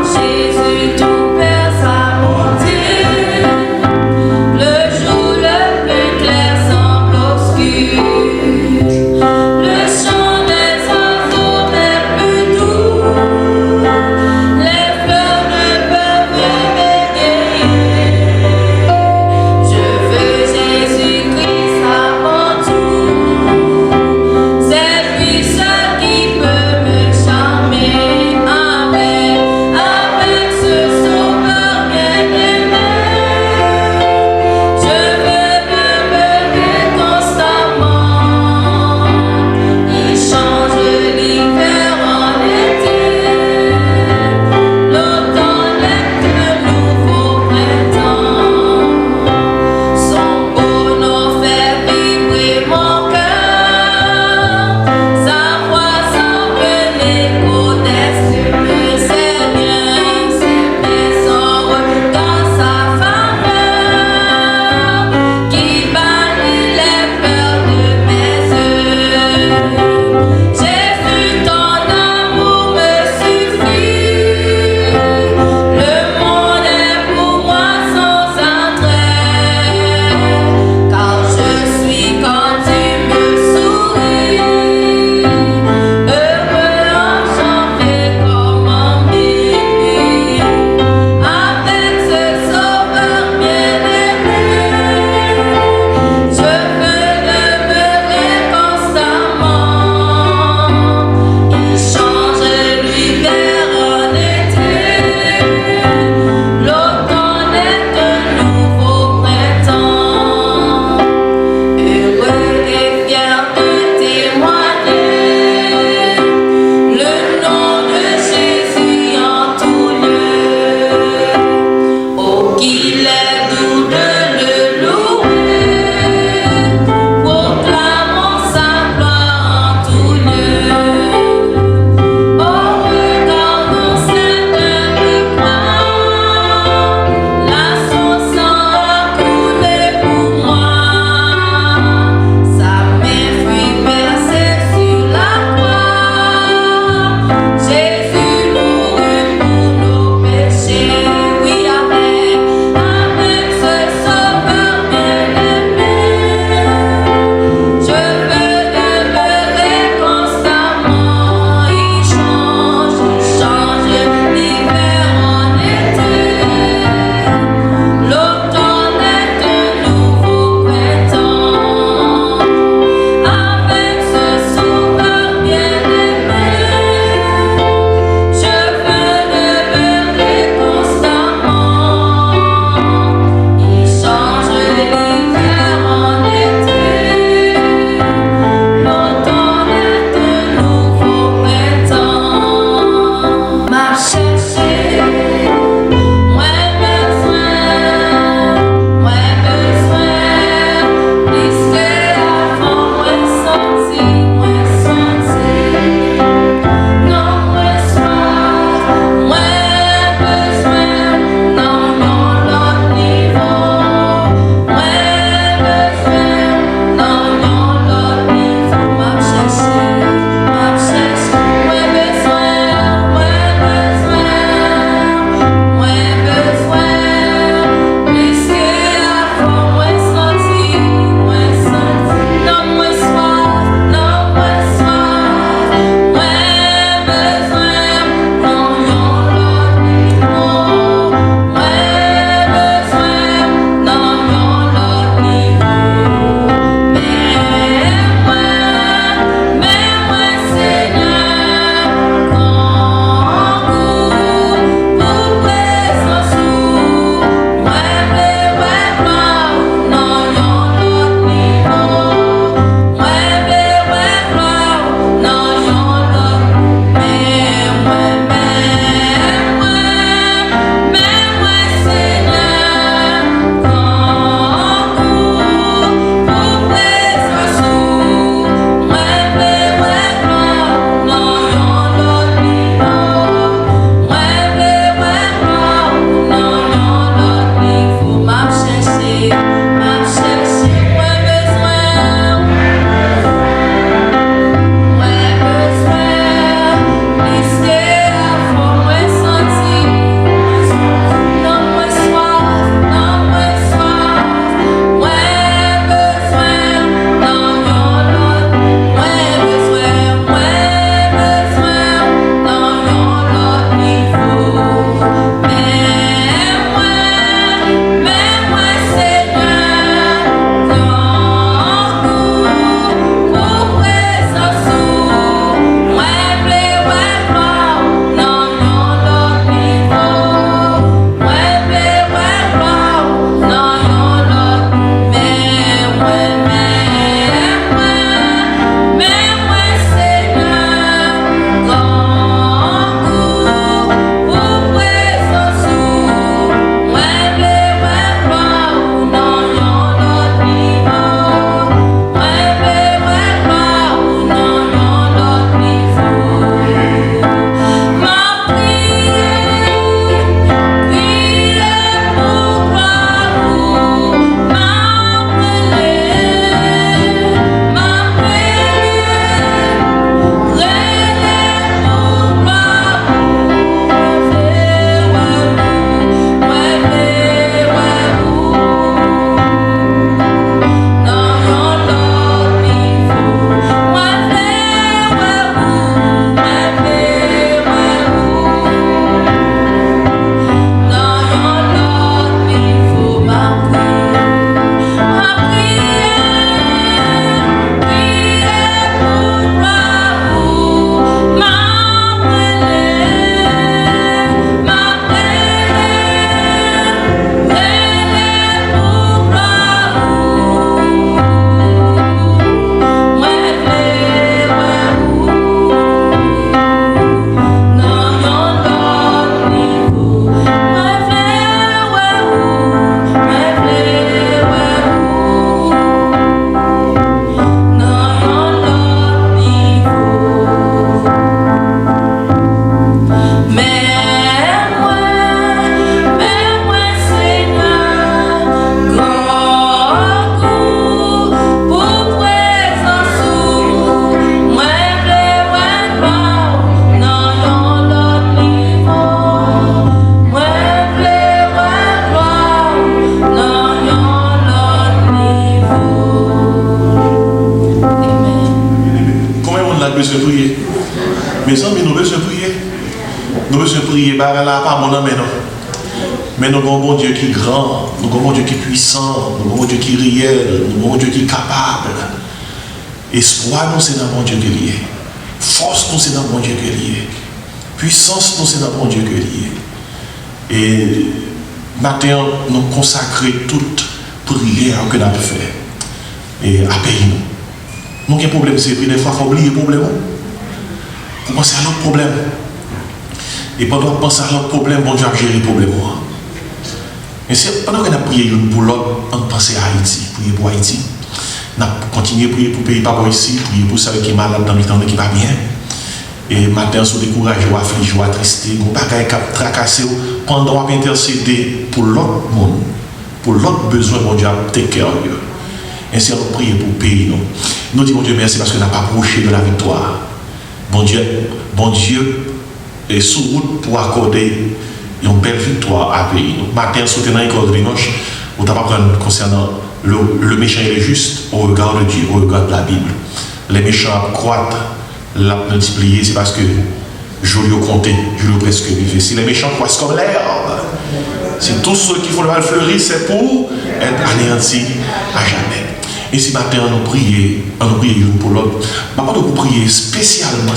Jésus, tout perd sa bonté. Le jour le plus clair semble obscur. Le chant des oiseaux n'est plus doux. Les fleurs ne peuvent Mes amis, nous besoin prier. Nous besoin prier. Bah là, pas mon nom, mais non. Mais nous avons un bon Dieu qui est grand, nous avons un bon Dieu qui est puissant, nous avons un bon Dieu qui est réel, nous avons un Dieu qui est capable. Espoir, nous, c'est dans mon Dieu qui est lié. Force, nous, c'est dans mon Dieu qui est lié. Puissance, nous, c'est dans mon Dieu qui est lié. Et maintenant, nous consacrer toute prière que nous avons fait. Et à payer nous. Nous avons un problème, c'est que des fois, il faut oublier le problème. Pour penser à l'autre problème. Et pendant qu'on pense à l'autre problème, bon Dieu a géré le problème. Mais pendant qu'on a prié pour l'autre, on pense à Haïti, prier pour Haïti. On a continué à prier pour le pays pas ici, prier pour ceux qui sont malades dans le temps qui va bien. Et matin, on se décourage, on afflige, on attristé, on ne peut pas tracasser pendant qu'on intercéder pour l'autre monde, pour l'autre besoin, mon Dieu a take care of you. Ainsi, on prie pour le pays. Nous disons, mon Dieu, merci parce qu'on n'a pas approché de la victoire. Bon Dieu est sous route pour accorder une belle victoire à pays. Matin, soutenant l'école de dimanche, on t'a pas prendre concernant le méchant et le juste au regard de Dieu, au regard de la Bible. Les méchants croîtent, la multiplier, c'est parce que je lui ai compté, je lui ai presque vivre. Si les méchants croissent comme l'herbe, c'est tous ceux qui font le mal fleurir, c'est pour être anéantis à jamais. Et si matin on prie une pour l'autre, pas de vous prier spécialement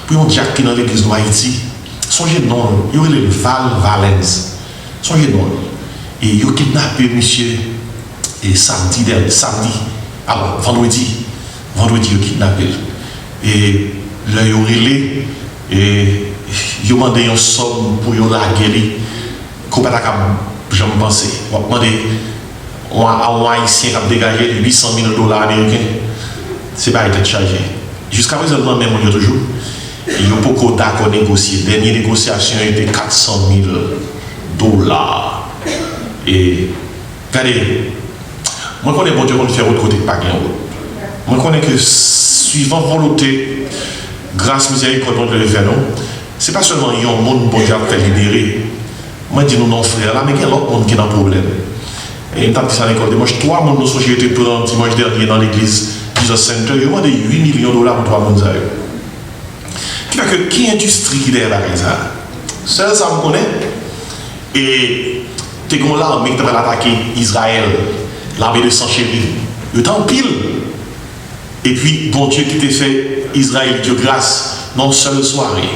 pour un diacre qui est dans l'église de Haïti. Songez non, il y aurait le Valens. Songez non. Et il a kidnappé monsieur et samedi, alors vendredi, il a kidnappé. Et là, il a relé et il a demandé une somme pour la guérir. Qu'on ne peut pas jamais penser. On a demandé un haïtien qui a dégagé 800 000 $ américains. C'est pas été chargé. Jusqu'à présent, même on y a toujours. Il y a beaucoup d'accord négocier. La dernière négociation était 400 000 $. Et regardez, moi je connais bon Dieu qu'on fait autre côté pas bien. Moi je connais que suivant volonté, grâce miséricorde on le fait non. C'est pas seulement il y a un monde bon Dieu a fait libérer. Moi je dis nous non frère là mais il y a l'autre monde qui a un problème. Et une dit ça à l'école dimanche, 3 monde nous sont été pour dimanche dernier dans l'église Jesus Center, ils ont demandé 8 millions $ pour 3 monde. Qui fait que qui industrie qui est derrière ça? Seul ça me connaît. Et t'es comme l'armée qui va attaquer Israël, l'armée de Sanchéry. Le temps pile. Et puis, bon Dieu qui t'a fait Israël de grâce, dans une seule soirée.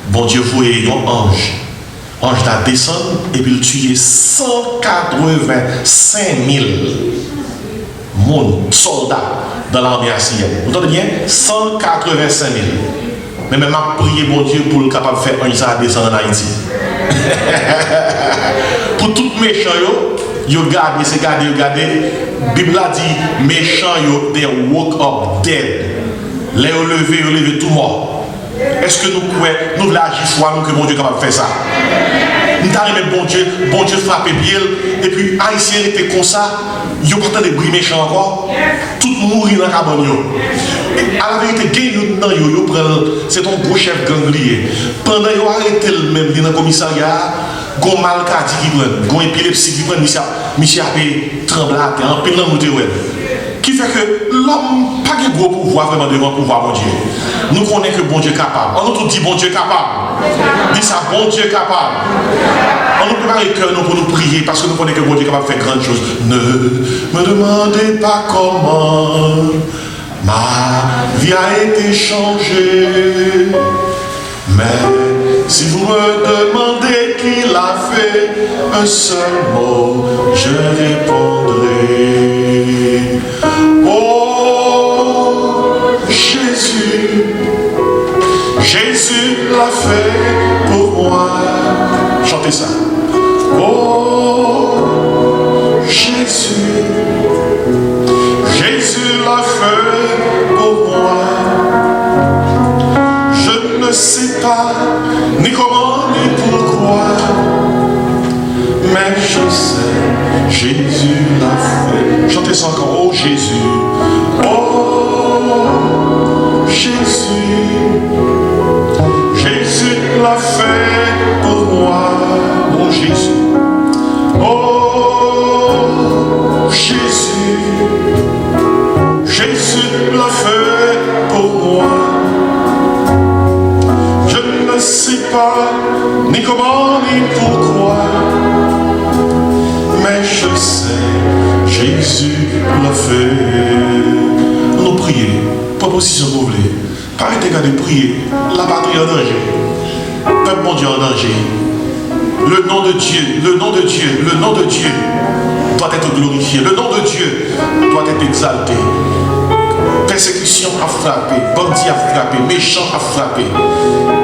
Bon Dieu voyait un ange. Ange t'a descendu et puis il tué 185 000 soldats dans l'armée assyrienne. Vous entendez bien? 185 000. Mais même à prier bon Dieu pour le capable de faire un Israël descendre en Haïti. Pour tout méchant, yo gardez, c'est gardé, la Bible a dit, méchant, they woke up dead. Les levé tout mort. Est-ce que nous pouvons, nous voulons agir foi, nous que bon Dieu est capable de faire ça? Nous avons bon Dieu frappé bien, et puis Haïtien était comme ça, ils n'ont pas de bruit méchant encore, tout mourir dans la cabane. À la vérité, c'est un gros chef ganglier. Pendant qu'ils ont arrêté le même dans le commissariat, ils ont mal cardiaque qui prennent, ils ont épilepsie qui prennent, Michel a tremblé à terre, en plein de qui fait que l'homme n'a pas de gros pouvoir vraiment devant le pouvoir bon Dieu. Nous connaissons que bon Dieu est capable. On nous tout dit bon Dieu est capable. Dis ça, bon Dieu est capable. On nous prépare le cœur pour nous prier parce que nous connaissons que bon Dieu est capable de faire grandes choses. Ne me demandez pas comment ma vie a été changée. Mais si vous me demandez qui l'a fait, un seul mot, je répondrai. Oh, Jésus, Jésus l'a fait pour moi. Chantez ça. Oh, Jésus, Jésus l'a fait pour moi. Je ne sais pas ni comment ni pourquoi, mais je sais, Jésus l'a fait. Chantez ça encore. Oh Jésus, oh Jésus, Jésus l'a fait pour moi. Oh Jésus, oh Jésus, Jésus l'a fait pour moi. fait. Nous prions, proposition que vous voulez. Arrêtez de prier. La patrie en danger. Peuple mon Dieu en danger. Le nom de Dieu, le nom de Dieu, le nom de Dieu doit être glorifié. Le nom de Dieu doit être exalté. Persécution a frappé, bandit a frappé, méchant a frappé.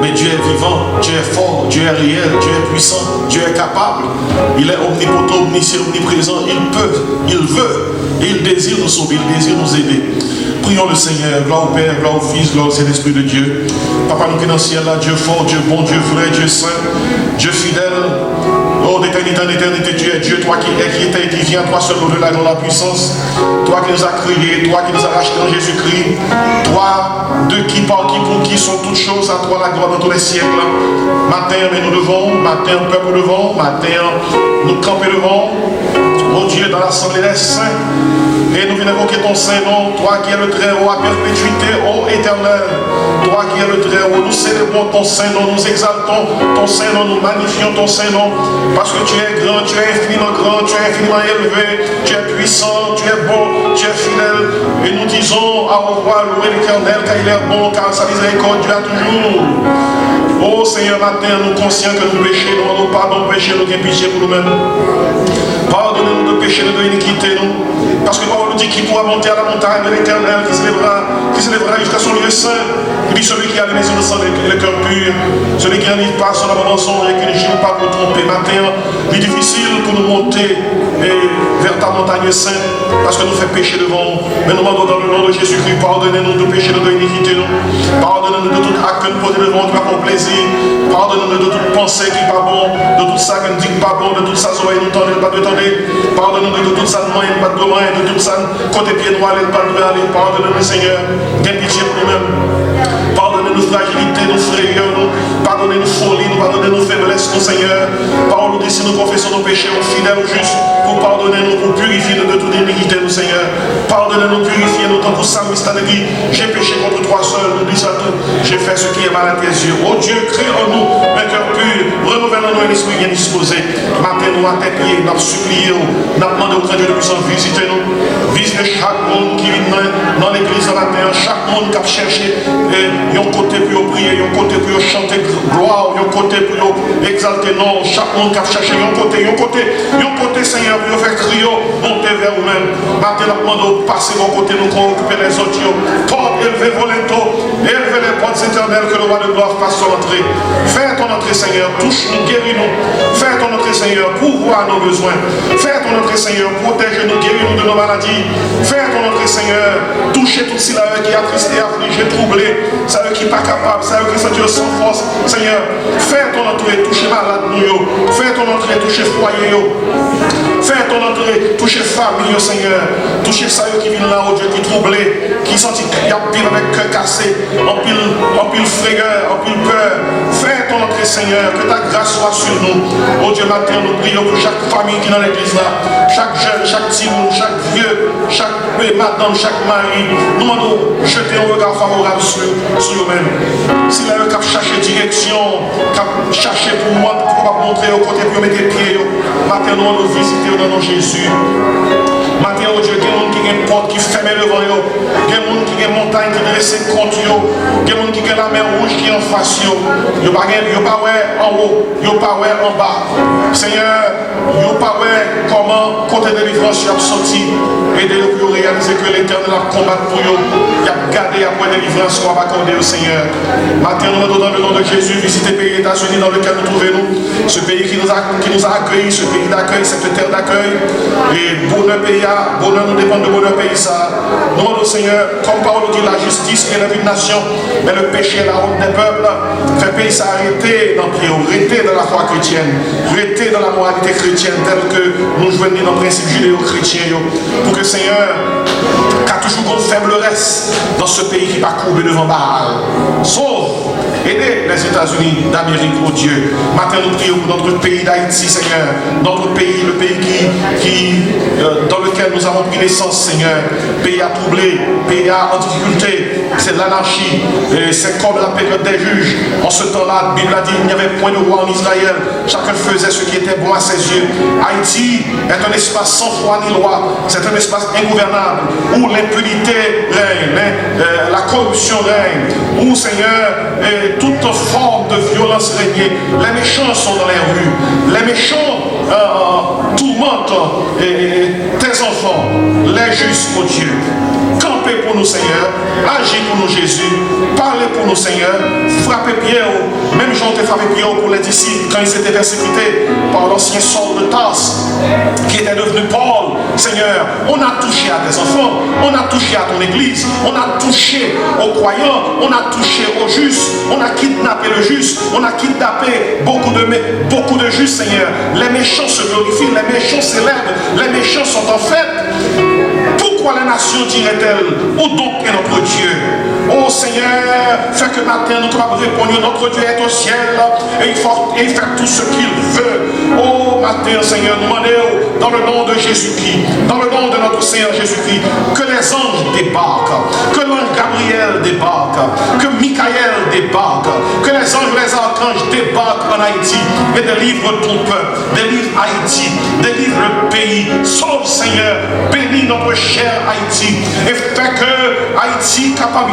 Mais Dieu est vivant, Dieu est fort, Dieu est réel, Dieu est puissant, Dieu est capable. Il est omnipotent, omniscient, omniprésent. Il peut, il veut, et il désire nous sauver, il désire nous aider. Prions le Seigneur, gloire au Père, gloire au Fils, gloire au Saint-Esprit de Dieu. Papa, nous qui dans le ciel là, Dieu fort, Dieu bon, Dieu vrai, Dieu saint, Dieu fidèle. Oh, d'éternité en éternité, tu es Dieu, toi qui es, qui était et qui vient, toi seul au-delà dans la puissance. Toi qui nous as créés, toi qui nous as rachetés en Jésus-Christ. Toi, de qui, par qui, pour qui sont toutes choses, à toi la gloire dans tous les siècles. Matin, mais nous devons, matin, peuple devant, matin, nous camper devant. Oh Dieu, dans l'assemblée des saints. Et nous venons évoquer ton Saint-Nom, toi qui es le Très-Haut à perpétuité, ô Éternel. Toi qui es le Très-Haut, nous célébrons ton Saint-Nom, nous exaltons ton Saint-Nom, nous magnifions ton Saint-Nom. Parce que tu es grand, tu es infiniment grand, tu es infiniment élevé, tu es puissant, tu es bon, tu es fidèle. Et nous disons à revoir, louer l'Éternel, car il est bon, car sa miséricorde dure toujours. Oh Seigneur, matin, nous conscients que nous péchons, nous pardon, péché, nous avons pitié pour nous-mêmes. Pardonnez-nous de péché, de iniquité, nous. Parce que Paul nous dit qu'il pourra monter à la montagne de l'Éternel, qui s'élèvera jusqu'à son lieu saint. Il dit celui qui a les yeux innocents et le cœur pur, celui qui n'enlève pas son mensonge et qui ne gît pas pour tromper. Matin, il est difficile pour nous monter vers ta montagne sainte, parce que nous faisons péché devant. Mais nous demandons dans le nom de Jésus-Christ, pardonnez-nous de péché, de iniquité, nous. Pardonnez-nous de tout acte que nous posons devant qui n'a pas plaisir. Pardonnez-nous de toute pensée qui n'est pas bon, de tout ça qui ne dit pas bon, de tout ça, oreilles nous tendez, pas de tendez. Pardonnez-nous de tout ça, de moyen, pas de moyen, de tout ça, côté pied noir, pas de aller. Pardonnez-nous, Seigneur, aie pitié pour nous-mêmes. Pardonnez-nous fragilité, nos frayeurs, nous. Pardonnez-nous folie, nous. Pardonnez-nous faiblesse, nous, Seigneur. Parole nous dit si nous confessons nos péchés, nous fidèles ou justes, pour pardonner-nous, pour purifier-nous de toute iniquité, nous, Seigneur. Pardonnez-nous, purifiez-nous, tant que Psalmiste a dit, j'ai péché contre toi seul, nous dis ça tout. J'ai fait ce qui est mal à tes yeux. Oh Dieu, crée en nous un cœur pur, renouvelle en nous un esprit bien disposé. Maintenant, à tes pieds, nous supplié, nous demandé au grand Dieu de puissance, visitez-nous. Visitez chaque monde qui vit dans l'église en matin, chaque monde qui a cherché. Il y a un côté pour prier, il y a un côté pour chanter gloire, il y a un côté pour exalter non. Chaque monde qui a cherché, il y a un côté, Seigneur, pour faire crier, monter vers vous-même. Maintenant, nous demandons de passer vos côtés, nous occuper les autres. Porte, élevez vos linteaux, élevez les portes éternelles que le roi de gloire fasse son entrée. Fais ton entrée, Seigneur, touche-nous, guéris-nous. Fais ton entrée, Seigneur, pourvoir nos besoins. Fais ton entrée, Seigneur, protège-nous, guéris-nous de nos maladies. Fais ton entrée, Seigneur, touchez tout cela qui a attristé, affligé, troublé. C'est eux qui sont pas capables, c'est eux qui sont Dieu sans force. Seigneur, fais ton entrée, touchez malade nous. Fais ton entrée, touchez foyer. Fais ton entrée, touchez famille, Seigneur. Touchez ça qui vient là, oh Dieu, qui troublé, qui sentit qu'il y a pile avec cœur cassé, en pile frayeur, en pile peur. Fais ton entrée, Seigneur, que ta grâce soit sur nous. Oh Dieu, matin, nous prions pour chaque famille qui est dans l'église là, chaque jeune, chaque petit monde, chaque vieux, chaque madame, chaque mari. Nous demandons jeter un regard favorable sur eux-mêmes. S'il y a un cap chercher direction, cap chercher pour moi, pour montrer au côté, pour mettre les pieds, matin, nous allons visiter au nom de Jésus. Matin, oh Dieu, il y a des gens qui ont une porte qui ferme devant eux. Il y a des gens qui ont une montagne qui dresse contre eux. Il y a des gens qui ont la mer rouge qui est en face. Ils n'ont pas en haut, ils n'ont pas en bas. Seigneur, ils n'ont pas comment côté de délivrance ils ont sorti. Aidez-nous pour réaliser que l'Éternel a combattu pour eux. Il a gardé après délivrance qu'on va accorder au Seigneur. Matin, nous dans le nom de Jésus, visitez le pays États-Unis dans lequel nous trouvons. Ce pays qui nous a accueillis, ce pays d'accueil, cette terre d'accueil. Et bonheur pays. Bonheur nous dépend de bonheur pays ça. Nous demandons au Seigneur, comme Paul dit, la justice est une nation, mais le péché est la honte des peuples. Fait pays ça arrêter dans le pied, arrêter dans la foi chrétienne, arrêter dans la moralité chrétienne telle que nous joignons dans le principe judéo-chrétien. Pour que le Seigneur, qui a toujours une faiblesse dans ce pays qui va courber devant Baal, sauve Aidez les États-Unis d'Amérique, oh Dieu. Matin, nous prions pour notre pays d'Haïti, Seigneur. Notre pays, le pays dans lequel nous avons pris naissance, Seigneur. Pays à troubler, pays en difficulté. C'est l'anarchie. C'est comme la période des juges. En ce temps-là, la Bible a dit qu'il n'y avait point de roi en Israël. Chacun faisait ce qui était bon à ses yeux. Haïti est un espace sans foi ni loi. C'est un espace ingouvernable où l'impunité règne, la corruption règne, où, Seigneur, toute forme de violence règne. Les méchants sont dans les rues. Les méchants tourmentent tes enfants. Les justes, oh Dieu. Campez pour nous, Seigneur. Agis pour nous, Jésus. Parlez pour nous, Seigneur. Frappez Pierre. Même Jean t'a frappé Pierre pour les disciples quand ils étaient persécutés par l'ancien Saul de Tarse qui était devenu Paul. Seigneur, on a touché à tes enfants. On a touché à ton église. On a touché aux croyants. On a touché aux justes. On a kidnappé le juste. On a kidnappé beaucoup de justes, Seigneur. Les méchants se glorifient. Les méchants célèbrent. Les méchants sont en fête. Pourquoi la nation dirait-elle, où donc est notre Dieu? Oh Seigneur, fais que matin nous capables de répondre, notre Dieu est au ciel et il fait tout ce qu'il veut. Oh matin, Seigneur, nous demandons dans le nom de Jésus-Christ, dans le nom de notre Seigneur Jésus-Christ, que les anges débarquent, que l'ange Gabriel débarque, que Michael débarque, que les anges et les archanges débarquent en Haïti et délivrent ton peuple, délivrent Haïti, délivrent le pays. Sauve Seigneur, bénis notre cher Haïti et fait que Haïti capable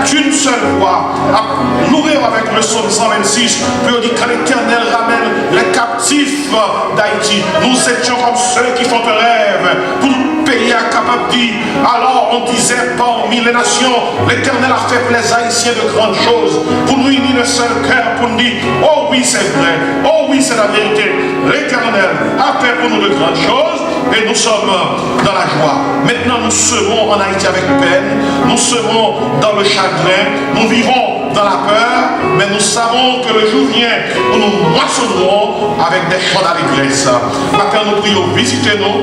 d'une seule voix à nourrir avec le psaume 126 puis on dit quand l'Éternel ramène les captifs d'Haïti. Nous étions comme ceux qui font un rêve pour le pays à capable de dire. Alors on disait parmi les nations, l'Éternel a fait pour les Haïtiens de grandes choses pour nous unir le seul cœur pour nous dire oh oui c'est vrai, oh oui c'est la vérité, l'Éternel a fait pour nous de grandes choses et nous sommes dans la joie. Maintenant nous serons en Haïti avec peine, nous serons dans le chagrin, nous vivons dans la peur, mais nous savons que le jour vient où nous moissonnerons avec des chants d'allégresse. Maintenant nous prions, visitez-nous,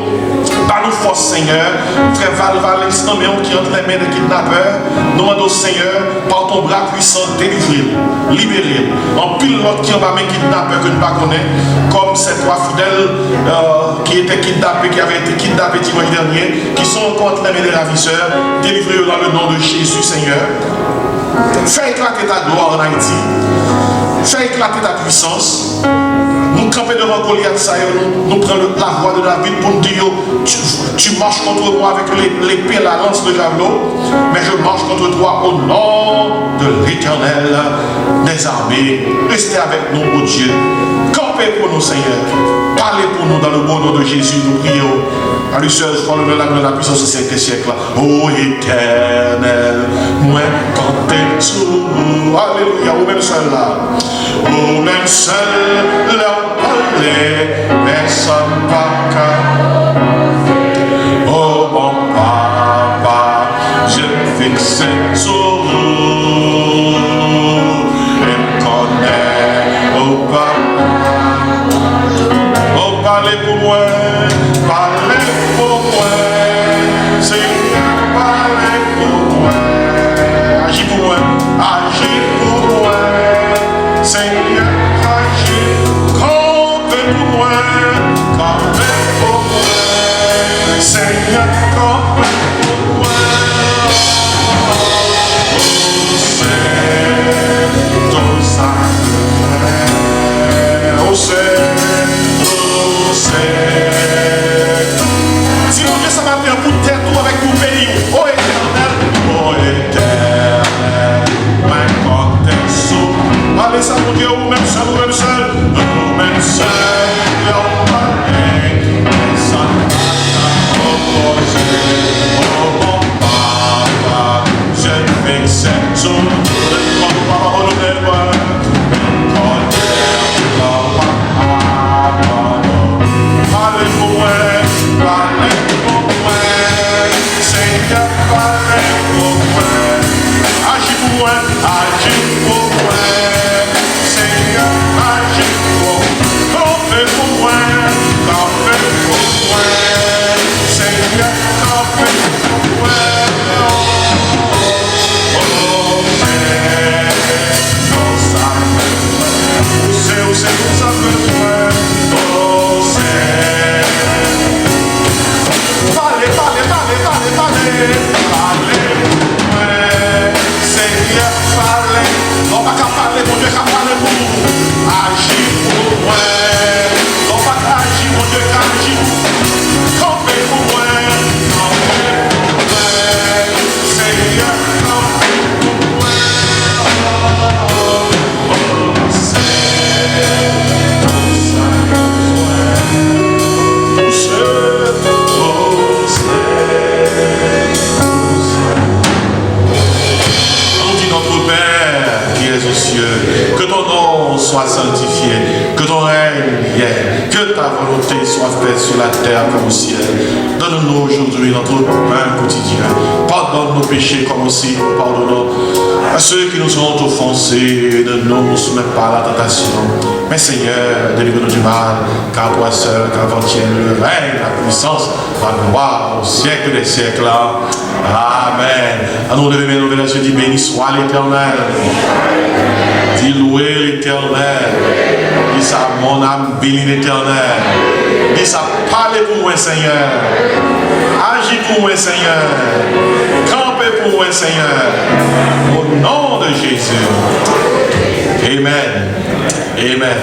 par nous force Seigneur, frère Valval qui est entre les mains des kidnappeurs, nous demandons Seigneur, par ton bras puissant, délivrer, libérer, en pile l'autre qui en va mes kidnappeurs que nous ne connaissons, comme ces trois fidèles qui étaient kidnappés, qui avaient été kidnappés dimanche dernier, qui sont encore entre les mains des ravisseurs, délivrez-le dans le nom de Jésus Seigneur. Fais éclater ta gloire en Haïti. Fais éclater ta puissance. Nous camper devant Goliath, ça nous prenons la voix de David pour nous dire tu marches contre moi avec l'épée, la lance, le javelot, mais je marche contre toi au nom de l'Éternel des armées. Restez avec nous, oh Dieu. Campez pour nous, Seigneur. Parlez pour nous dans le beau nom de Jésus, nous prions. À lui seul, je le la gloire, la puissance au siècle des siècles. Ô Éternel, moi compter sur vous. Alléluia, au même seul là. Au même seul, leur parler, personne pas qu'à. Oh mon papa, je me fixe sur vous. Et me connais, oh papa. Oh, parlez pour moi, parlez pour moi, Seigneur, parlez pour moi, agis pour moi, agis pour moi, Seigneur, agis, campez pour moi, Seigneur, campez pour moi, oh, c'est ton sacré, oh, c'est si vous voulez ça matin pour tête ou avec mon pays, oh éternel, ma côté sous. Allez ça pour Dieu, vous même seul, vous même seul, oh ça n'a opposé, oh mon papa, je fixe sur le corps de moi. Parlez pour moi, Seigneur, parlez pour moi, agis pour moi, Seigneur, agis pour moi, campez pour moi, Seigneur, campez pour moi, oh, ta volonté soit faite sur la terre comme au ciel. Donne-nous aujourd'hui notre pain quotidien. Pardonne nos péchés comme aussi nous pardonnons à ceux qui nous ont offensés. Ne nous soumets pas à la tentation. Mais Seigneur, délivre-nous du mal, car toi seul t'appartient le règne, la puissance, la gloire au siècle des siècles. Amen. À nous lever nos yeux, dis béni soit l'Éternel. Dis louer l'Éternel. Dis ça, mon âme bénit l'Éternel. Dis ça, parlez pour moi, Seigneur. Agis pour moi, Seigneur. Campez pour moi, Seigneur. Au nom de Jésus. Amen. Amen.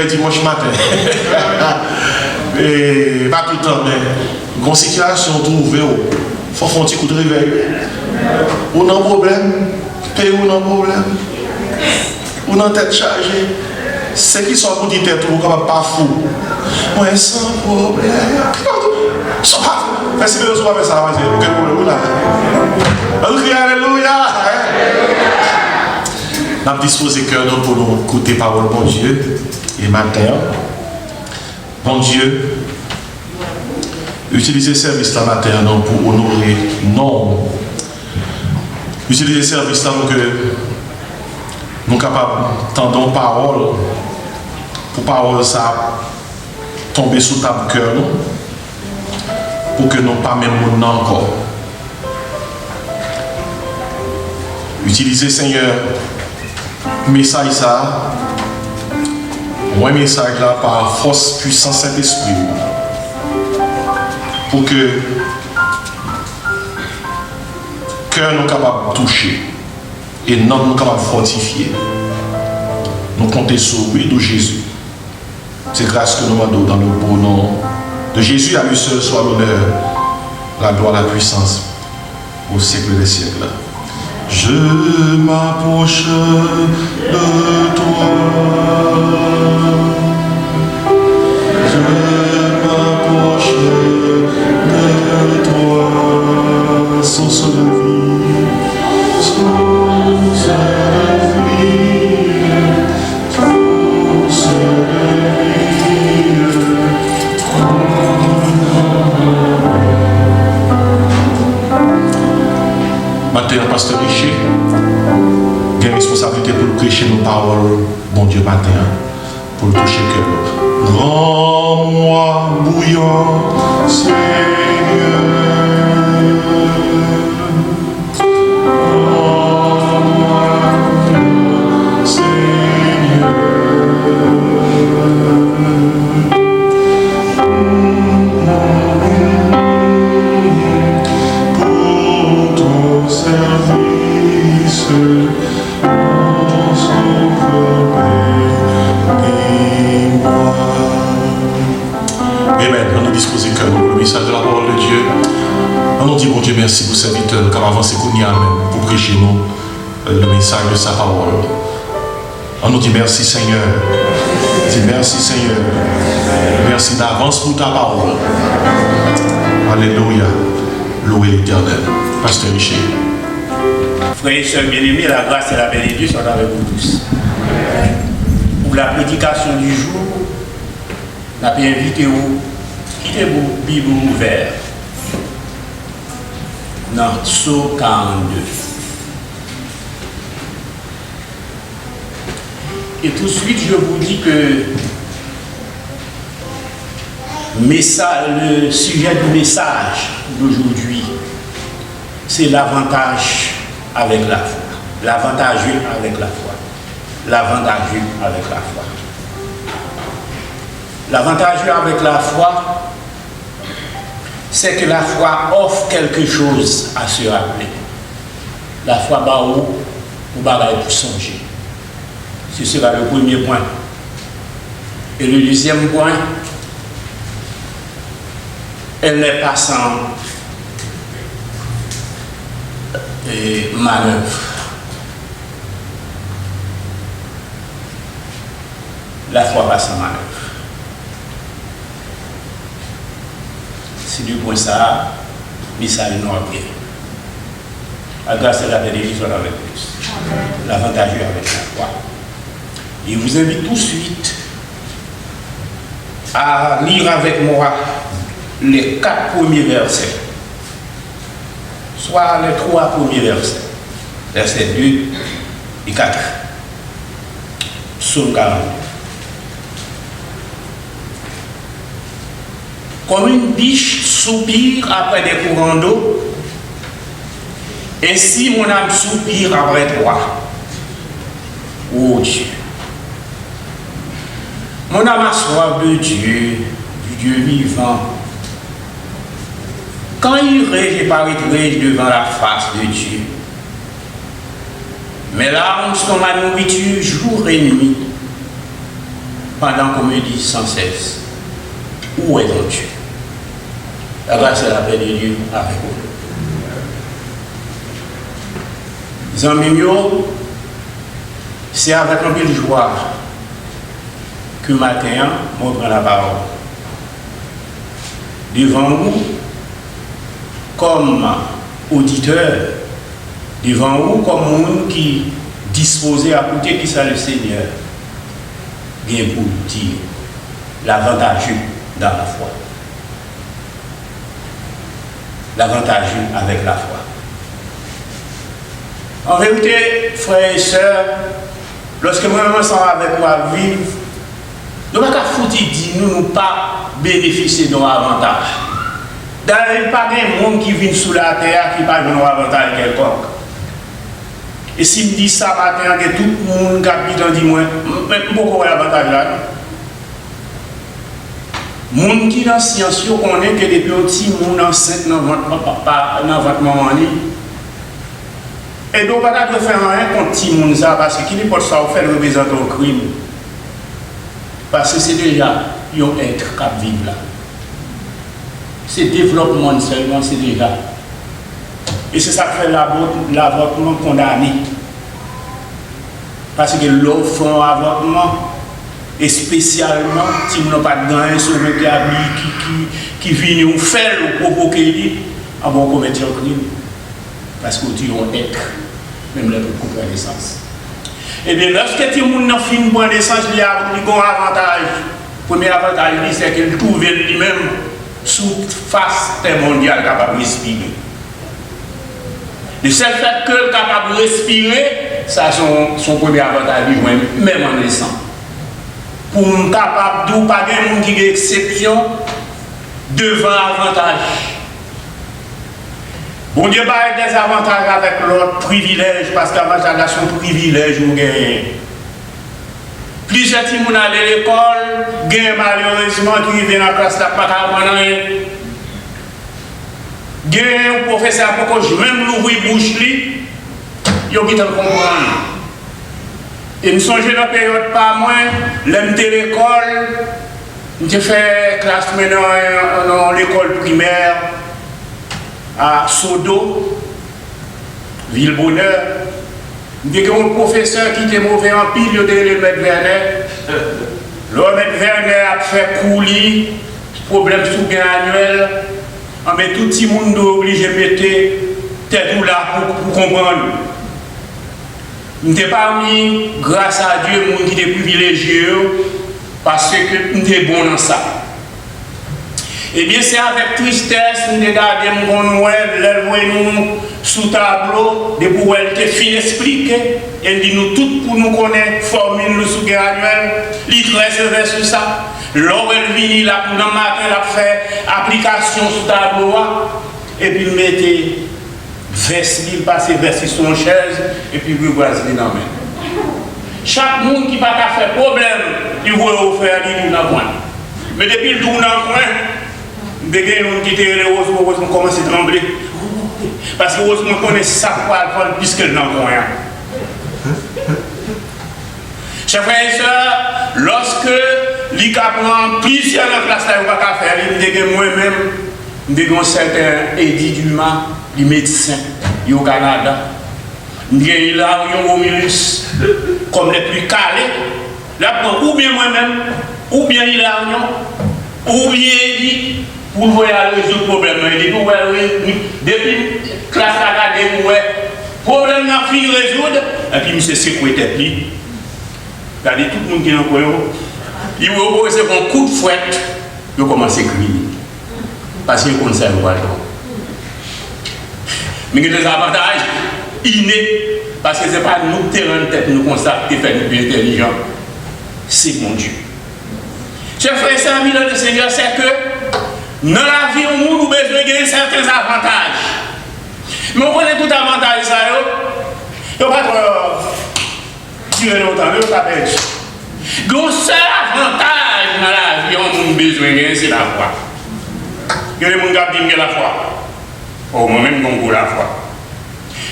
Dimanche matin. Et pas tout le temps, mais une situation trouvée, il faut faire un petit coup de réveil. On a un problème, pays on a un problème. On a une tête chargée. C'est qui sont pour dire tête, on ne pas fou. Moi, sans problème. Merci de nous faire ça. Alléluia. Nous avons disposé cœur pour nous écouter parole, bon Dieu. Et matin, bon Dieu, utilisez ce service là matin pour honorer non. Utilisez ce service là pour que nous capables tendons parole pour parole ça tomber sous ta cœur pour que nous pas même nous encore. Utilisez Seigneur message ça. Moi, message là par force, puissance, Saint-Esprit pour que cœur nous capable de toucher et non nous capable de fortifier. Nous comptons sur lui de Jésus. C'est grâce que nous demandons dans le beau nom De Jésus à lui seul soit l'honneur, la gloire, la puissance au siècle des siècles. Je m'approche de toi. Je m'approche de toi. Source de vie, source de vie, source de vie. Matin, pasteur Richer, il y a une responsabilité pour prêcher nos paroles, bon Dieu, matin, pour le toucher le cœur. Rends-moi bouillant, Seigneur. Rends-moi bouillant, Seigneur. Pour ton service, mon sauveur et moi. Amen. On nous dispose cœur pour le message de la parole de Dieu. On nous dit, bon Dieu, merci pour serviteur, car avant c'est qu'on y a même pour prêcher nous le message de sa parole. On nous dit merci Seigneur. Dis merci Seigneur. Merci d'avance pour ta parole. Alléluia. Louez l'Éternel. Pasteur Richer. Frères et sœurs bien-aimés, la grâce et la paix de Dieu sont avec vous tous. Pour la prédication du jour, on a invité vous, quittez vos Bibles ouvertes dans Psaume 42. Et tout de suite, je vous dis que le sujet du message d'aujourd'hui, c'est l'avantage avec la foi. L'avantageux avec la foi. L'avantageux avec la foi. L'avantageux avec la foi, c'est que la foi offre quelque chose à se rappeler. La foi baou ou bagaille pour songer. Ce sera le premier point. Et le deuxième point, elle n'est pas sans manœuvre. La foi passe en manœuvre. C'est du point ça, mais ça nous a bien. La grâce et la bénédiction avec plus. L'avantageux avec la foi. Et vous invite tout de suite à lire avec moi les 4 premiers versets. Soit les 3 premiers versets. Versets 2 et 4. Psaume 42. Comme une biche soupire après des courants d'eau, ainsi mon âme soupire après toi. Oh Dieu. Mon âme a soif de Dieu, du Dieu vivant. Quand irai-je et paraîtrai-je devant la face de Dieu? Mes larmes sont ma nourriture jour et nuit, pendant qu'on me dit sans cesse, où est ton Dieu? La grâce et la paix de Dieu avec vous. Amis, c'est avec un peu de joie que matin, je prends la parole. Devant vous, comme auditeur, devant vous, comme monde qui disposé à écouter qui ça le Seigneur, vient pour dire l'avantageux dans la foi. L'avantageux avec la foi. En vérité, frères et sœurs, lorsque moi je ensemble avec moi vivre, nous ne pouvons pas foutre dire nous ne pas bénéficier de nos avantages. D'ailleurs, il n'y a pas de monde qui vient sous la terre qui n'a pas de avantage quelconque. Et si je dis ça matin, que tout le monde qui habite dit moi, pourquoi l'avantage là? Les gens qui dans la science connaissent que depuis petit, les gens enceintes dans votre papa, dans votre maman. Et donc, on ne peut pas faire rien contre les gens parce que qui n'est pas ça faire représenter un crime. Parce que c'est déjà un être qui vit là. c'est développement seulement, c'est déjà. Et c'est ça qui fait l'avortement condamné. Parce que l'offre un avortement, et spécialement, si vous n'avez pas de gants, sur le qui vient nous faire ou provoquer, on va commettre un crime. Parce que tu es un être, même là pour couper naissance. Et bien, lorsque tu as fini pour naissance, il y a un avantage. Le premier avantage, c'est qu'il trouve lui-même sous face terre mondiale capable de respirer. Le seul fait que capable de respirer, ça son premier avantage, même en naissant. Pour nous capable de pas de monde qui a exception devant avantage. Bon Dieu a des avantages avec l'autre privilège, parce qu'avantage a son privilège ou gagne. Plusieurs gens qui à l'école, gagne malheureusement qui viennent dans la classe là, pas qu'à rien. Gagne un professeur pour que je même l'ouvrir bouche li, il y a comprendre. Et nous sommes dans la période pas moins, l'aime l'école, j'ai fait classe maintenant dans l'école primaire à Sodo, Villebonheur. J'ai un professeur qui était mauvais en pile, il était le maître Werner. Le maître Werner a fait couler, problème sous gain annuel. Mais tout le monde est obligé de mettre tête ou là pour comprendre. Nous n'avons pas mis, grâce à Dieu, les gens qui étaient privilégiés, parce que nous sommes bons dans ça. Eh bien, c'est avec tristesse, nous regardons nous sous tableau, de pour elle te fin expliquer, et dit nous tout pour nous connaître, former nous sous annuel, l'île sur ça. L'heure elle vient là, pour le matin, elle a fait application sous tableau, et puis nous mettez verset, passer verset sur une chaise, et puis vous voyez dans la main. Chaque monde qui n'a pas fait problème, il va offrir du dans le coin. Mais depuis le tour dans le coin, des gens qui étaient heureux, on commence à trembler. Parce que on connaît ça pour apprendre plus que dans le coin. Chers frères et sœurs, lorsque l'ICA prend plusieurs dans la classe, il ne va pas faire, il me dit moi-même, je suis un certain Eddie Dumas, le médecin, au Canada. Il a un Romulus comme les plus calés. Là, ou bien moi-même, ou bien il a un, ou bien Eddie, pour voir résoudre le problème. Il dit, depuis la classe académique, le problème n'a fini de résoudre, et puis il s'est secoué. Regardez tout le monde qui est dans le coin, il va recevoir un coup de fouette, il commence à crier. Parce qu'il connaît le bâton. Mais il y a des avantages innés, parce que ce n'est pas nous terrain de tête, nous constatons que nous plus intelligents. C'est mon Dieu. Chers frères et sœurs, amis de Seigneur, c'est que dans la vie, on a besoin de gagner certains avantages. Mais on connaît tout avantage, ça, il n'y a pas de tirer longtemps, il n'y a pas de perdu. Le seul avantage dans la vie, on a besoin de gagner, c'est la foi. Il y a des gens qui disent la foi. Oh, moi-même, je la foi.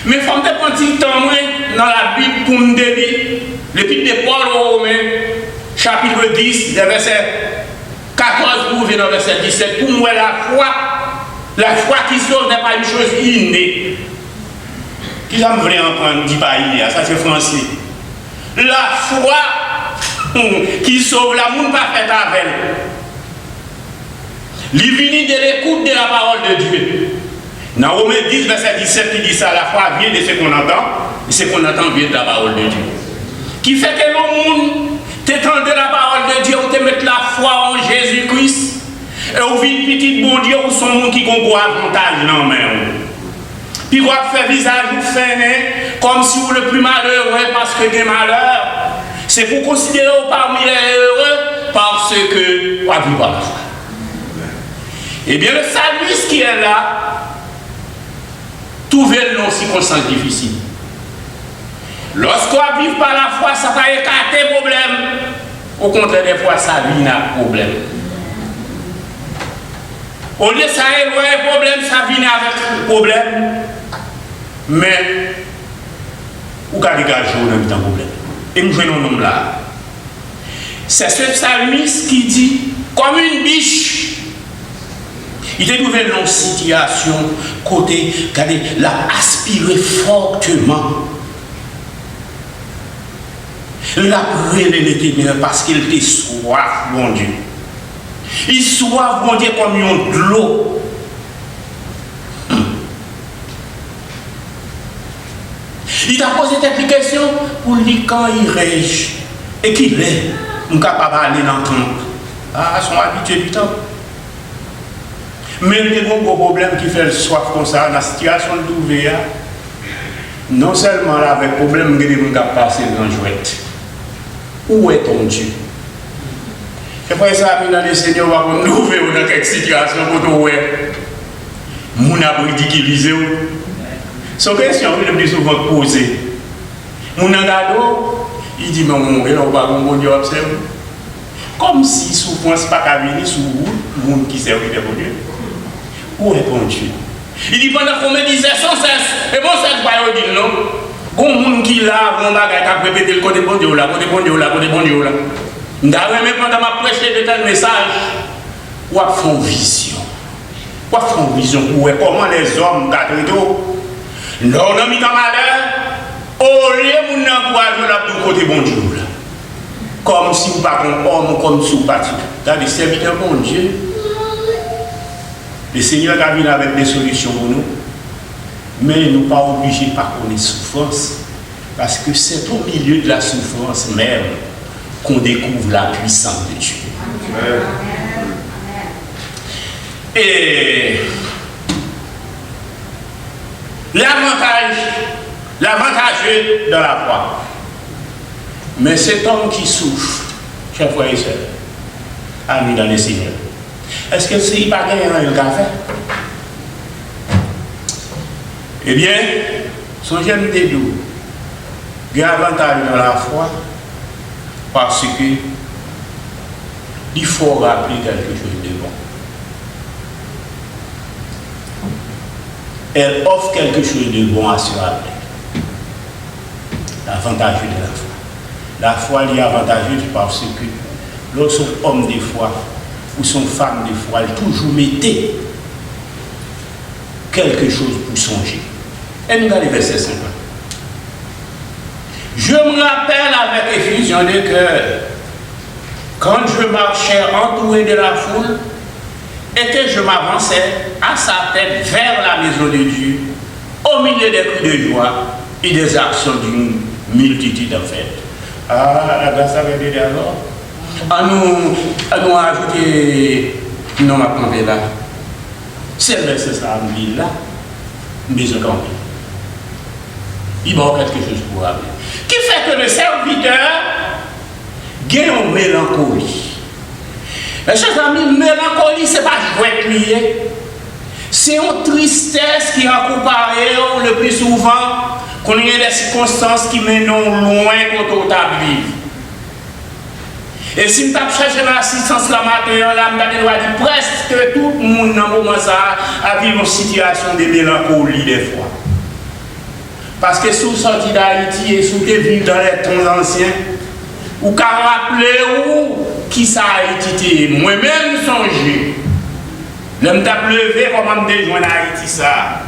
Mais il faut me prendre un petit temps dans la Bible pour me dire, l'épître de Paul aux Romains, chapitre 10, verset 14 pour venir au verset 17, pour moi la foi qui sauve n'est pas une chose innée. Qui j'aime vraiment prendre, dit pas innée, ça c'est français. La foi qui sauve, la monde pas fait avec elle. Il vient de l'écoute de la parole de Dieu. Dans Romains 10, verset 17, il dit ça, la foi vient de ce qu'on entend, et ce qu'on entend vient de la parole de Dieu. Qui fait que le monde t'étend de la parole de Dieu, on te met la foi en Jésus-Christ, et on vit petit bon Dieu, ou son monde qui comprend avantage dans la main. Puis vous faire visage ou faire comme si vous le plus malheureux parce que des malheurs, c'est pour considérer parmi les heureux parce que vous vivez par la foi. Eh bien, le salut qui est là, trouvez-le dans les circonstances difficiles. Lorsqu'on vit par la foi, ça va écarter le problème. Au contraire, des fois, ça vient un problème. Au lieu de ça éloigner le problème, ça vient avec le problème. Mais, où est-ce que dans le problème? Et nous venons nous là. C'est ce psalmiste qui dit, comme une biche, Il était trouvé dans une situation côté, regardez, l'a aspiré fortement. L'a brûlé l'éternel parce qu'il était soif, mon Dieu. Il soif, mon Dieu, comme une de l'eau. Il t'a posé des questions pour lui quand il rège et qu'il est, nous sommes capables d'aller dans le temple. Ah, ils sont habitués du temps. Mais il y a un gros problème qui fait le soif comme ça, dans la situation de l'ouvert, non seulement là, avec le problème que nous avons passé dans le jouet. Où est ton Dieu? C'est pour ça que dans le Seigneur, on va nous ouvrir dans quelque situation pour nous voir. Nous avons ridiculisé. C'est une question que le plus souvent posée. Mon gado, il dit, mais on va bon Dieu observe. Comme si souffrance pas qu'à venir sur le monde qui sert de bon Dieu. Où est ton Dieu? Il dit, pendant qu'on me disait sans cesse, et bon, c'est pas il dit non. Bon monde qui l'a, mon bagage qui a répété le côté bon Dieu là, côté bon Dieu là, côté bon Dieu là. D'ailleurs, même pendant ma prêché de tel message, ou à fond vision. Ou à fond vision, où est comment les hommes catholiques. Non, on a mis dans malheur, au lieu de nous encourager là du côté bon Dieu. Comme si vous ne parlez pas homme, comme si vous ne parlez pas. Des serviteurs bon Dieu. Le Seigneur a venu avec des solutions pour nous. Mais nous ne sommes pas obligés de pas connaître souffrance. Parce que c'est au milieu de la souffrance même qu'on découvre la puissance de Dieu. Et l'avantage dans la foi. Mais cet homme qui souffre, chers frères et sœurs, amis dans le Seigneur, est-ce que c'est pas gagné dans le café? Eh bien, son jeune dédou, il y a avantage dans la foi parce que il faut rappeler quelque chose de bon. Elle offre quelque chose de bon à se rappeler. L'avantage de la foi. La foi est avantageuse parce que lorsqu'on homme des foi ou son femme des foi, elle toujours mettait quelque chose pour songer. Et nous regardons le verset 50. Je me rappelle avec effusion de cœur quand je marchais entouré de la foule et que je m'avançais à sa tête vers la maison de Dieu, au milieu des cris de joie et des actions d'une multitude en fait. Ah, la grâce avait été alors. À nous ajouter, non, ma campé là. C'est le verset ça, là, mais je campé. Il va quelque chose pour rappeler. Qui fait que le serviteur gagne une mélancolie. Mes chers amis, mélancolie, ce n'est pas jouet lié. C'est une tristesse qui a comparé le plus souvent qu'on ait des circonstances qui mènent loin contre notre vie. Et si nous avons cherché l'assistance la matin, là, nous avons dit presque tout le monde dans le moment ça a vécu une situation de mélancolie des fois. Parce que si vous sortez d'Haïti et si vous vivez dans les temps anciens, vous pouvez rappeler où qui ça Haïti était. Moi-même, songez. Je me suis levé comment me rejoindre Haïti ça.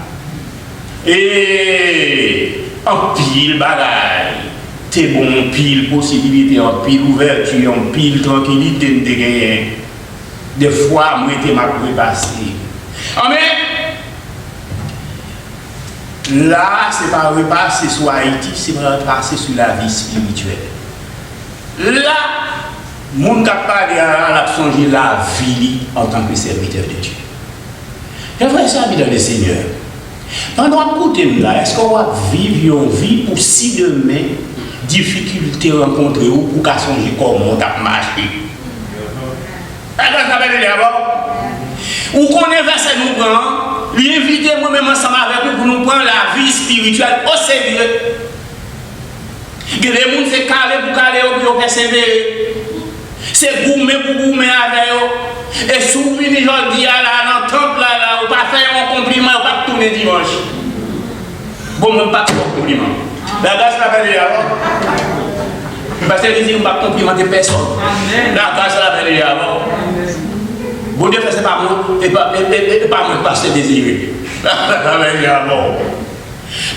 Et en pile bagaille. C'est bon, pile possibilité, en pile ouverture, en pile tranquillité de gagner. Des fois, moi, je m'ai passé. Amen. Là, ce n'est pas repasser sur Haïti, c'est repasser sur la vie spirituelle. Là, mon capable de changer la vie en tant que serviteur de Dieu. J'aimerais ça dans le Seigneur. Pendant que vous là, est-ce qu'on va vivre une vie pour si demain, difficulté rencontrées ou pour qu'à changer comment on a marché? Ou qu'on est versé nous prend, lui inviter moi-même ensemble avec nous pour nous prendre la vie spirituelle au sérieux. Que les gens se calent pour caler ou persévérer. C'est gourmet pour gourmet avec eux. Et si vous venez aujourd'hui dans le temple, là, vous ne pas faire un compliment, vous ne pas tourner dimanche. Bon, même pas faire un compliment. La grâce la belle avant. Parce que vous ne pas complimenter personne. La grâce la belle avant. Bon Dieu fait c'est pas moi, et pas moi parce que c'est désiré.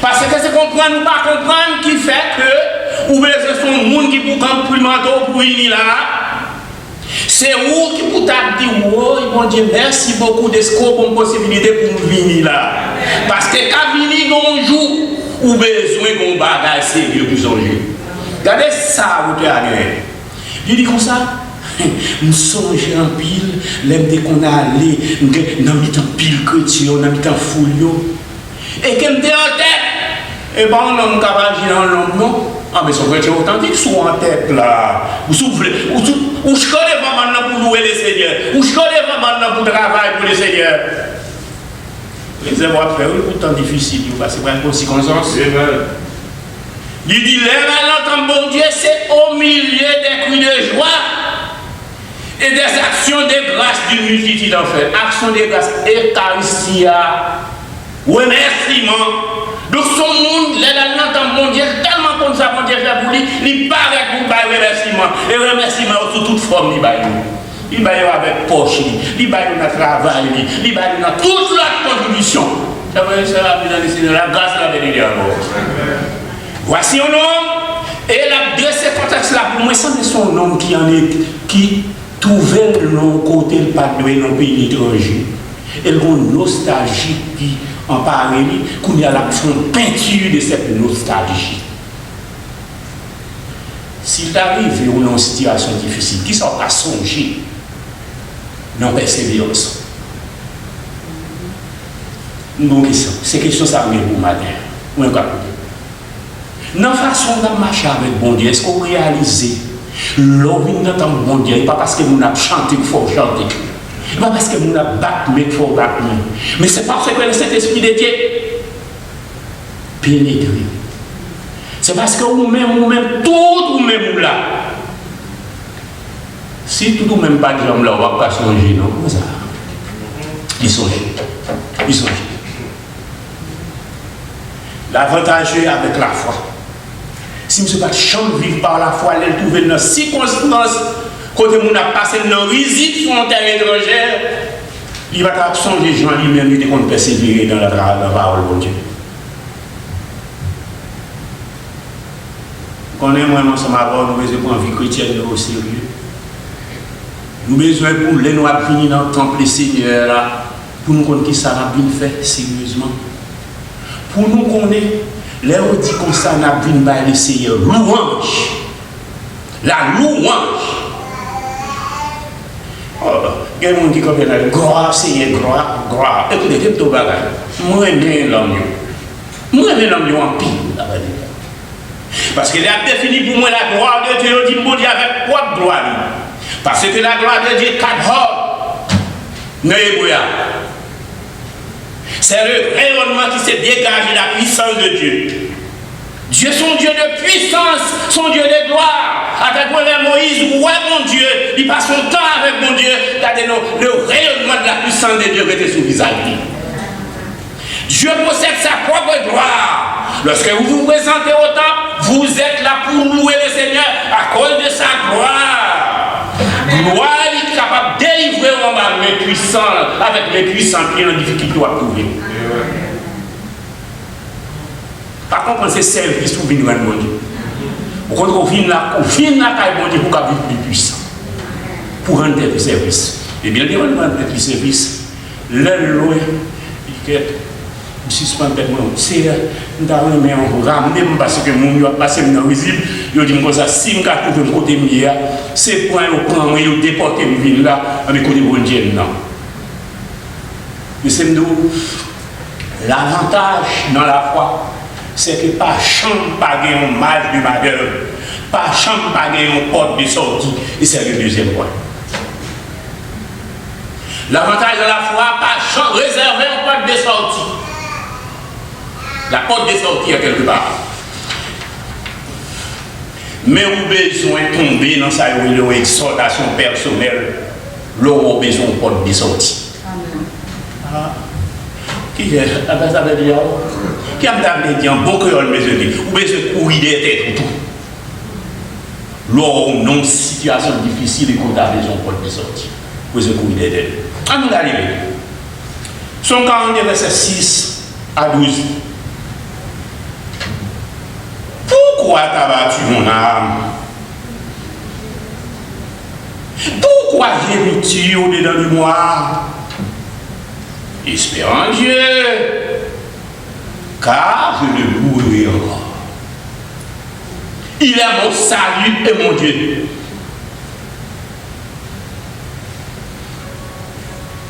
Parce que c'est comprendre ou pas comprendre qui fait que, ou bien c'est son monde qui pour complimenter pour venir là. C'est où qui pour t'a dit, oh, bon Dieu, merci beaucoup de ce qu'on possibilité pour venir là. Parce que quand venir un jour, ou besoin d'un bagage sérieux pour songer. Regardez ça, vous avez. Il dit comme ça. Nous songeons en pile, l'aime qu'on a allé, nous avons mis en pile chrétien, nous avons mis en foule. Et qu'on était en tête. Et bien, on a capable dans l'homme, non? Ah, mais son chrétien authentique, soit en tête là. Ou soufflez, ou je connais pas maintenant pour louer le Seigneur, ou je connais pas maintenant pour travailler pour le Seigneur. Les avoir faire, oui, pourtant difficile, parce que c'est pas une conséquence. Il dit, l'entendre bon Dieu, c'est au milieu des cris de joie et des actions de grâce d'une multitude en fait. Action de grâce, Eucharistia, remerciement. Donc son monde, l'entendre bon Dieu, tellement comme ça, bon Dieu fait pour lui, il part avec vous, par remerciement. Et remerciement sous toute forme, il baille. Il baille avec poche, il baille dans le travail, il baille dans toute la contribution. Ça veut dire que la grâce la bénédiction. Voici un homme, et la deuxième contexte là, pour moi, c'est son homme qui trouvait le côté le padoué dans le pays étranger. Et il y a une nostalgie qui en parle, qu'il y a la peinture de cette nostalgie. S'il arrive dans une situation difficile, qui sont à songer dans la persévérance. Une question. C'est question ça pour le matin. Ou un cas. Dans la façon de marcher avec bon Dieu, est-ce qu'on réalise l'homme n'entend bon Dieu, pas parce que nous avons chanté qu'il faut chanter, pas parce que nous avons battu qu'il faut battre, mais c'est parce que le Saint-Esprit de Dieu pénètre. C'est parce que vous-même, tout vous-même là. Si tout vous-même pas de jambes là, on ne va pas changer, non? Comment ça? Il songe. L'avantage est avec la foi. Si je ne pas de vivre par la foi, elle trouve dans circonstances, quand on a passé dans visite sur une terre étrangère, il va songer les gens lui-même, il va persévérer dans la parole de Dieu. Qu'on est vraiment ensemble avant, nous avons besoin de vie chrétienne au sérieux. Nous avons besoin pour les noirs venir dans le temple du Seigneur, pour nous connaître qui ça a bien fait sérieusement. Pour nous connaître, là on dit comme ça, on a vu le Seigneur, louange. La louange. Il y a des gens qui disent gloire, Seigneur, gloire. Écoutez, c'est tout bagage. Moi, j'aime l'homme. Moi, j'aime l'homme en pile. Parce qu'il a défini pour moi la gloire de Dieu, il dit bon Dieu avec quoi de gloire. Parce que la gloire de Dieu est quatre c'est le rayonnement qui s'est dégagé de la puissance de Dieu. Dieu, son Dieu de puissance, son Dieu de gloire. À tel point que Moïse, ouais mon Dieu, il passe son temps avec mon Dieu, le rayonnement de la puissance de Dieu était sur le visage. Dieu possède sa propre gloire. Lorsque vous vous présentez au temple, vous êtes là pour louer le Seigneur à cause de sa gloire. Gloire est capable de délivrer les puissants avec les puissants qui ont en difficulté à trouver. Par contre, c'est service pour venir à mon Dieu. Au contraire, on vient là, mon Dieu pour vivre plus puissant. Pour rendre des services. Et bien, il rendre des services. L'un loin, il est suspend tellement. C'est nous avons ramené parce que mon Dieu a passé dans le visible. Il dit comme ça, si je trouve un côté mieux, c'est pour un plan, il déporter une ville là, avec côté bon Dieu. Non. Mais c'est nous. L'avantage dans la foi, c'est que pas chambre pas un mal du malheur, pas chambre pas une porte de sortie. Et c'est le deuxième point. L'avantage de la foi, pas chambre réserver une porte de sortie. La porte de sortie est quelque part. Mais on a besoin de tomber dans sa exhortation personnelle, l'on a besoin de porte de sortie. Amen. Qui est ça veut dire qui a dit en bon créole mes amis ou bien se courir des têtes tout lors d'une situation difficile et qu'on a besoin de porte de sortie pour se courir des têtes On nous arrive. Son 42, verset 6 à 12. Pourquoi t'as battu mon âme? Pourquoi gémis-tu au-dedans de moi? Espère en Dieu, car je le louerai encore. Il est mon salut et mon Dieu.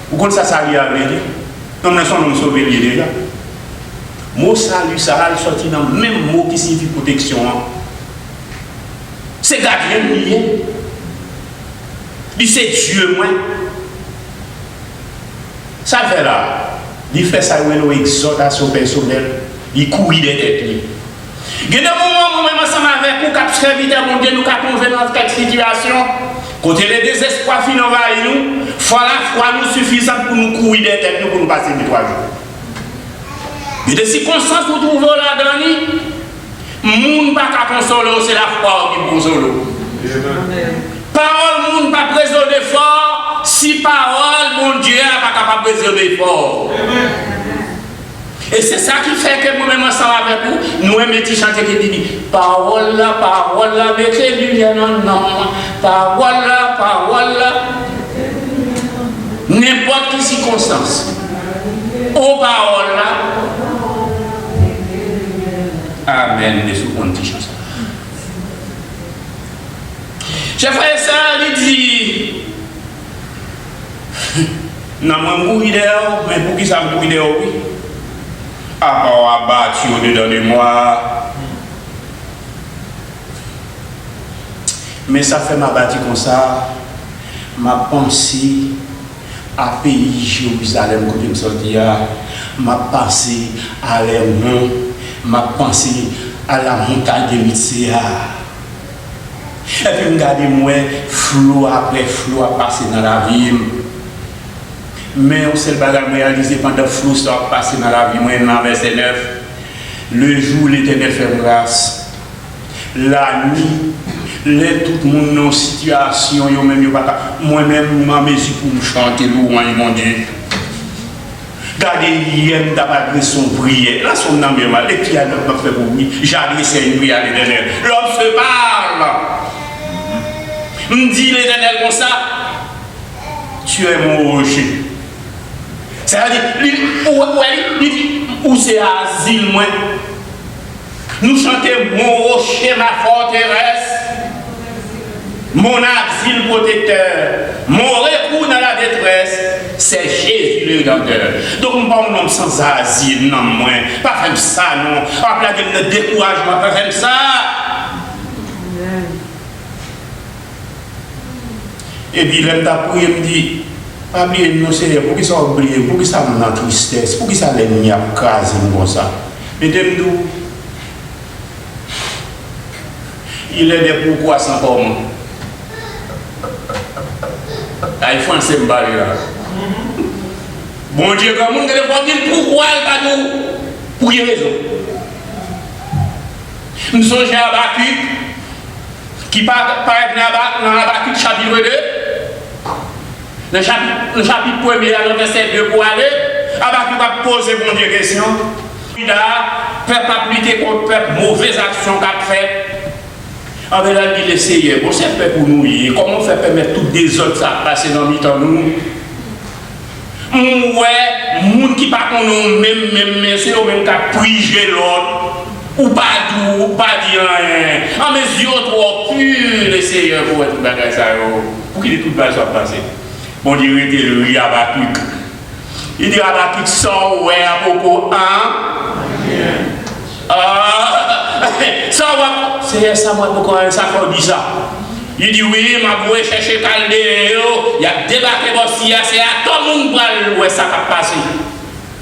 Vous connaissez ça, salut à venir? Nous sommes sauvés déjà. Mot salut, ça a sorti dans le même mot qui signifie protection. C'est gardien lié. Il c'est Dieu, moi. Ça fait là. Il fait ça, une exhortation personnelle. Il couille des têtes. Il y a des moments où même ensemble avec vous, qui serviteur mon Dieu, nous avons trouvé dans cette situation. Côté les désespoirs finissent envahir nous, il faut la foi nous suffisante pour nous courir des têtes, pour nous passer les 3 jours. Il y a des circonstances que vous trouvez là-dedans, le monde n'a pas consoler, c'est la foi qui console. Parole, le monde n'a pas besoin d'effort, si parole, mon Dieu n'a pas capable de besoin d'effort. Et c'est ça qui fait que moi-même ensemble avec vous, nous aimons chanter qui dit parole là, mettez lui non, parole là, n'importe quelle circonstance. Aux paroles là, amen, les sous-comptes qui chantent. J'ai fait ça, il dit, non, moi, je suis dehors, mais pour qui ça me couille dehors, oui? À part abattu au-dedans de moi. Mais ça fait ma bâtie comme ça, ma pensée à pays Jérusalem quand je me sortis, ma pensée à l'Hermon, ma pensée à la montagne de Mytséa. Et puis regardez-moi, flot après flot à passer dans la ville. Mais on s'est réalisé pendant que flou soit passé dans la vie, moi, dans verset 9. Le jour, l'Éternel fait grâce. La nuit, tout le monde dans situation, moi-même, ma mesure pour me chanter louange, mon Dieu. Regardez, hier, nous avons adressé son prière. Là, son nom est mal. Et qui a fait pour lui? J'ai adressé une prière à l'Éternel. L'homme se parle. Me dit l'Éternel comme ça. Tu es mon rocher. C'est-à-dire, il dit, où c'est asile, moi? Nous chantons mon rocher, ma forteresse, mon asile protecteur, mon recours dans la détresse, c'est Jésus le Rédempteur. Donc, nous ne parlons pas sans asile, non, moi. Pas faire ça, non. Pas plaquer le découragement, pas faire ça. Et puis, l'homme t'a prié, me dit, pas oublier nous, Seigneur, pour qu'ils soient oubliés, pour qu'ils soient dans la tristesse, pour qu'ils soient l'ennemi à craser comme ça. Mais de il est des pourquoi sans forme. Il faut un symbole là. Bon Dieu, comme on ne peut pas dire pourquoi il pas nous. Pour quelle raison? Nous sommes à Habakkuk, qui paraît dans Habakkuk chapitre 2. Le chapitre 1er, le verset 2 pour aller, Habakkuk va poser bon Dieu question. Il a peuple appliqué contre peuple, mauvaise action qu'a fait. En vérité, il essayait. Bon, c'est fait pour nous. Comment on fait permettre tout des autres ça passer dans le temps nous? Ouais, les gens qui ne pas même, c'est eux même qui ont prié l'autre. Ou pas tout, ou pas dire rien. En mes yeux, trop purs, les seigneurs pour être tout bagage ça. Pour qu'il ait tout bagage soit passé. Bon Dieu, il était le riz Habakkuk. Il dit Habakkuk sort, ouais, à beaucoup, hein? Ça va, c'est ça, moi, pourquoi ça faut dire ça? Il dit oui, ma bouée chercher Caldéo, il y a débarqué aussi, c'est à tout le monde pour le ça va passer.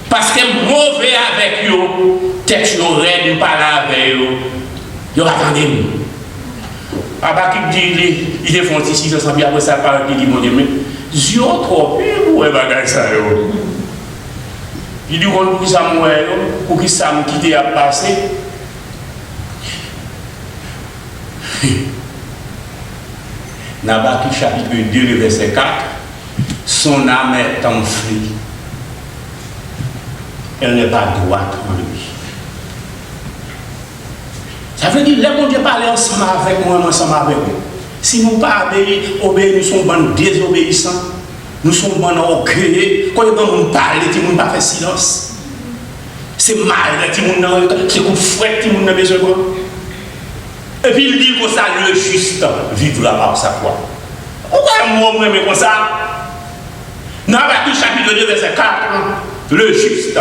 Parce que mauvais avec eux, texte raide, pas là avec eux. Ils attendez nous. Habakkuk dit, il est font ici, ça sent bien après ça parle, il dit mon Dieu, mais Dieu trop pire, ouais, bagage ça. Il dit pour qui ça mourir, pour qui ça me quitter à passer. Dans Habakkuk chapitre 2, le verset 4, son âme est enflée. Elle n'est pas droite en lui. Ça veut dire, les bon Dieu parler ensemble avec moi, ensemble avec vous. Si nous ne pas obéir, nous sommes bons désobéissants, nous sommes bons orgueilleux. Quand nous parlons, nous ne pas faire silence. C'est mal, c'est qu'on fouette, tout le monde a besoin de quoi. Et puis il dit que ça, le juste vivra par sa foi. Pourquoi moi, mais comme ça? Dans Habakkuk chapitre 2, verset 4, le juste.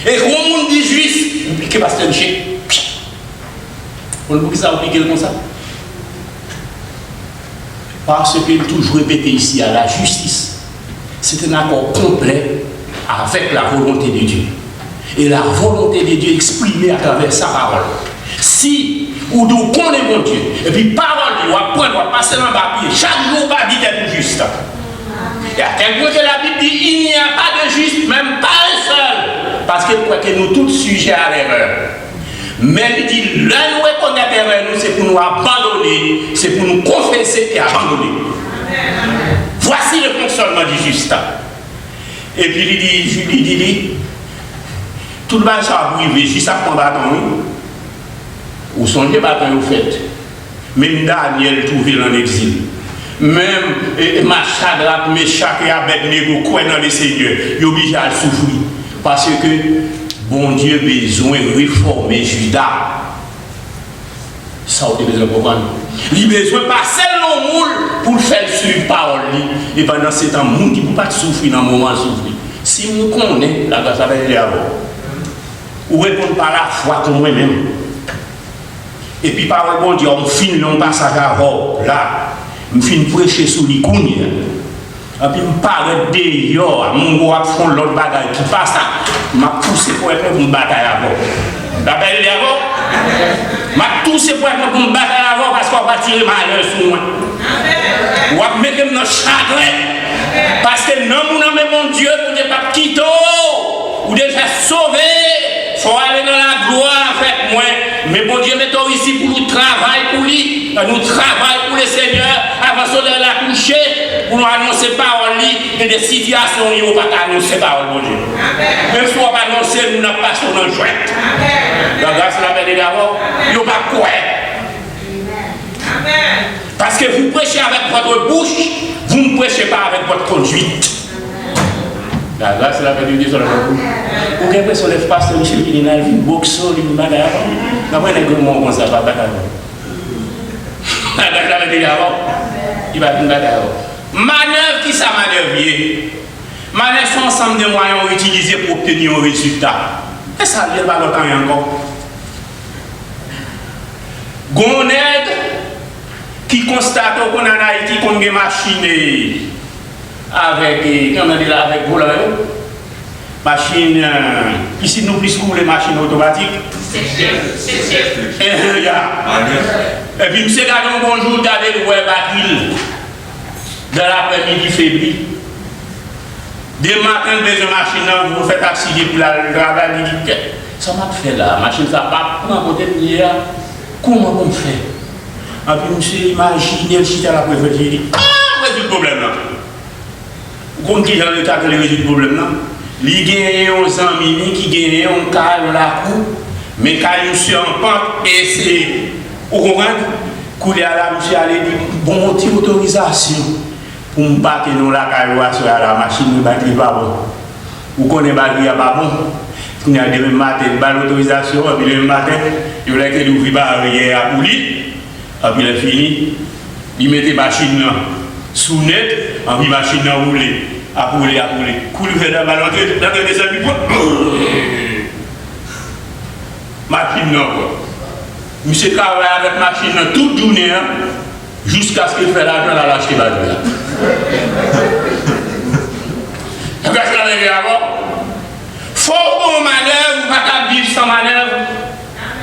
Et quand on dit juste, vous piquez pasteur Michel. Pourquoi ça vous piquez comme ça? Parce qu'il est toujours répété ici à la justice. C'est un accord complet avec la volonté de Dieu. Et la volonté de Dieu exprimée à travers sa parole. Si ou nous connaissons mon Dieu, et puis parole, on va prendre, on va passer dans le papier, chaque jour, on va dire d'être juste. Et à tel point que la Bible dit il n'y a pas de juste, même pas un seul. Parce qu'elle croit que nous tous sujets à l'erreur. Mais il dit, là nous reconnaître l'erreur, c'est pour nous abandonner, c'est pour nous confesser et abandonner. Voici le fonctionnement du juste. Et puis il dit, tout le monde ça a privé, juste à prendre bâton. Ou songez bâton au fait. Même Daniel trouvé en exil. Même Machadrak, Meshach et Abednego, quoi dans le Seigneur, il est obligé à souffrir. Parce que bon Dieu a besoin de réformer Judas. Ça, vous avez besoin de comprendre. Il a besoin de passer le moule pour faire suivre parole. Et pendant ce temps, il ne peut pas souffrir dans le moment de souffrir. Si nous connaissons, la grâce va aller avant. Ou répondre par la foi comme moi-même. Et puis par le bon Dieu, on finit le passage avant. Là, on finit prêcher sur les couilles. Et puis on parle d'ailleurs, on va faire l'autre bagaille qui passe. m'a poussé pour être pour me battre avant. D'après les avant, m'a poussé pour être pour me battre avant parce qu'on va tirer malheur sur moi. Ou à mettre dans le chagrin. Parce que non, mon Dieu, vous n'êtes pas quitté, vous déjà sauvé. Il faut aller dans la gloire avec moi. Mais bon Dieu, mettons ici pour nous travailler pour lui. Nous travaillons pour le Seigneur avant de la coucher pour nous annoncer parole et des situations où on ne peut pas annoncer parole, mon Dieu. Même si on ne peut pas annoncer, nous n'avons pas sur nos joints. La grâce de la paix d'abord, il n'y a pas quoi. Parce que vous prêchez avec votre bouche, vous ne prêchez pas avec votre conduite. La grâce de la paix de Dieu sur la bouche. Vous avez l'impression que les pasteurs Michel qui est une boxe, une bagarre. Après, les gros mots comme ça, pas bagarre. La grâce de la paix de Dieu avant, il va une bagarre. Manœuvre qui ça manœuvre? Manœuvre sont ensemble de moyens utilisés pour obtenir un résultat. Et ça ne vient pas longtemps encore. Gonède qui constate qu'on a en Haïti qu'on a des machines avec volant. Machine, ici nous plus les machines automatiques. Et puis, monsieur Gadon, bonjour, regardez le web à l'île. Dans l'après-midi février. Dès le matin, des machines, vous faites accident pour le travail. Il dit, ça m'a fait là, machine, ça pas prendre côté de hier. Comment on fait? Et puis, monsieur, imaginez le chita à la préfecture. Il dit, résout le problème là. Vous comprenez dans le cas que résout le problème là? Il gagne aux amis qui gagnent un calme la cour, mais quand monsieur en pente, et c'est. Vous comprenez? Couler à la monsieur allait dire, bon, petite autorisation. Pour me battre dans la carrière sur la machine, ne battre pas bon. Vous connaissez pas bon. Il y a des matins, l'autorisation, et puis le matin, il y a que l'ouvrir barrière à poulir, et puis il est fini. Il met la machine sous net, et puis la machine à rouler, à pouler. Couler dans la ballon, dans le désert du bois. Machine non, quoi. Monsieur travaille avec la machine toute journée, jusqu'à ce qu'il fait l'argent à l'acheter la journée. Qu'est-ce que vous avant? Faut qu'on manœuvre, pas vivre sans manœuvre.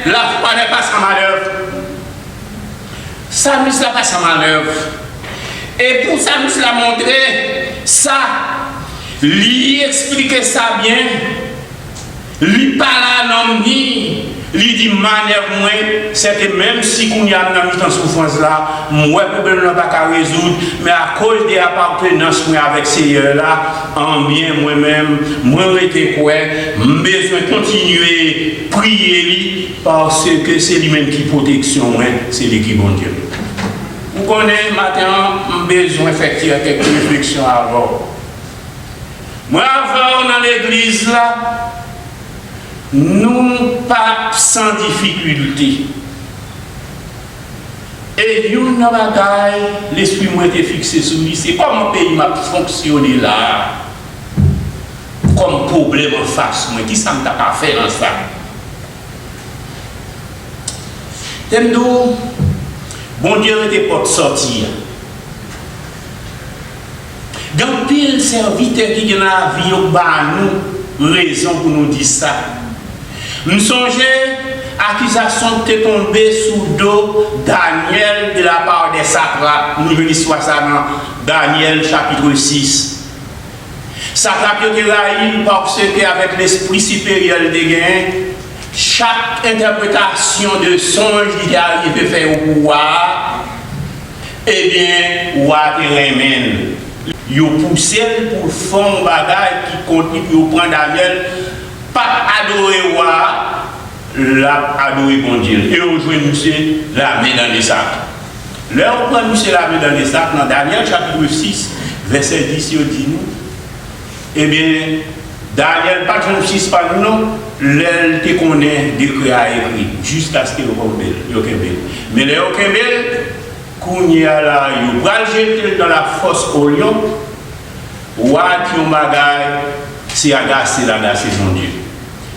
La foi n'est pas sans manœuvre. Ça nous l'a pas sans manœuvre. Et pour ça nous l'a montré, ça, lui expliquer ça bien, lui parler à l'homme, Il dit manœuvre moi, c'est que même si qu'on y a dans souffrance là, moi problème n'a pas qu'à résoudre, mais à cause de l'appartenance moi avec Seigneur là, en bien moi-même, moi été quoi, besoin de continuer prier lui parce que c'est lui-même qui protection moi, c'est lui qui bon Dieu. Vous connaissez maintenant, besoin de faire quelques réflexions avant. Moi avant dans l'église là, nous pas sans difficulté. Et une bagaille, l'esprit m'a été fixé sur lui, c'est comment le pays m'a fonctionné là, comme problème en face, moi, qui ça m'a pas fait dans ça? T'aimes-nous, bon Dieu était pour sortir. Dans pile serviteur qui est dans la vie, nous raison pour nous dire ça. Nous songeons accusation qui est tombée sous le dos Daniel de la part des satrapes. Nous venons voir ça dans Daniel chapitre 6. Satrapes qui raillent parce qu'avec l'esprit supérieur des gains, chaque interprétation de songe qui arrive à faire au pouvoir, eh bien, roi te remène. Il poussé pour faire un bagage qui continue pour prendre Daniel. Pas adorer roi, la adorer bon Dieu. Et aujourd'hui, nous c'est la main dans les sacs. Là, on prend nous c'est la main dans les sacs. Dans Daniel chapitre 6, verset 10, il dit nous. Eh bien, Daniel, pas 36 par nous, l'elle te connaît décret à écrit, jusqu'à ce qu'il y ait mais les Okembel, qu'on y a là, il va le jeter dans la fosse au lion, roi qui ont bagaille, c'est agacé son Dieu.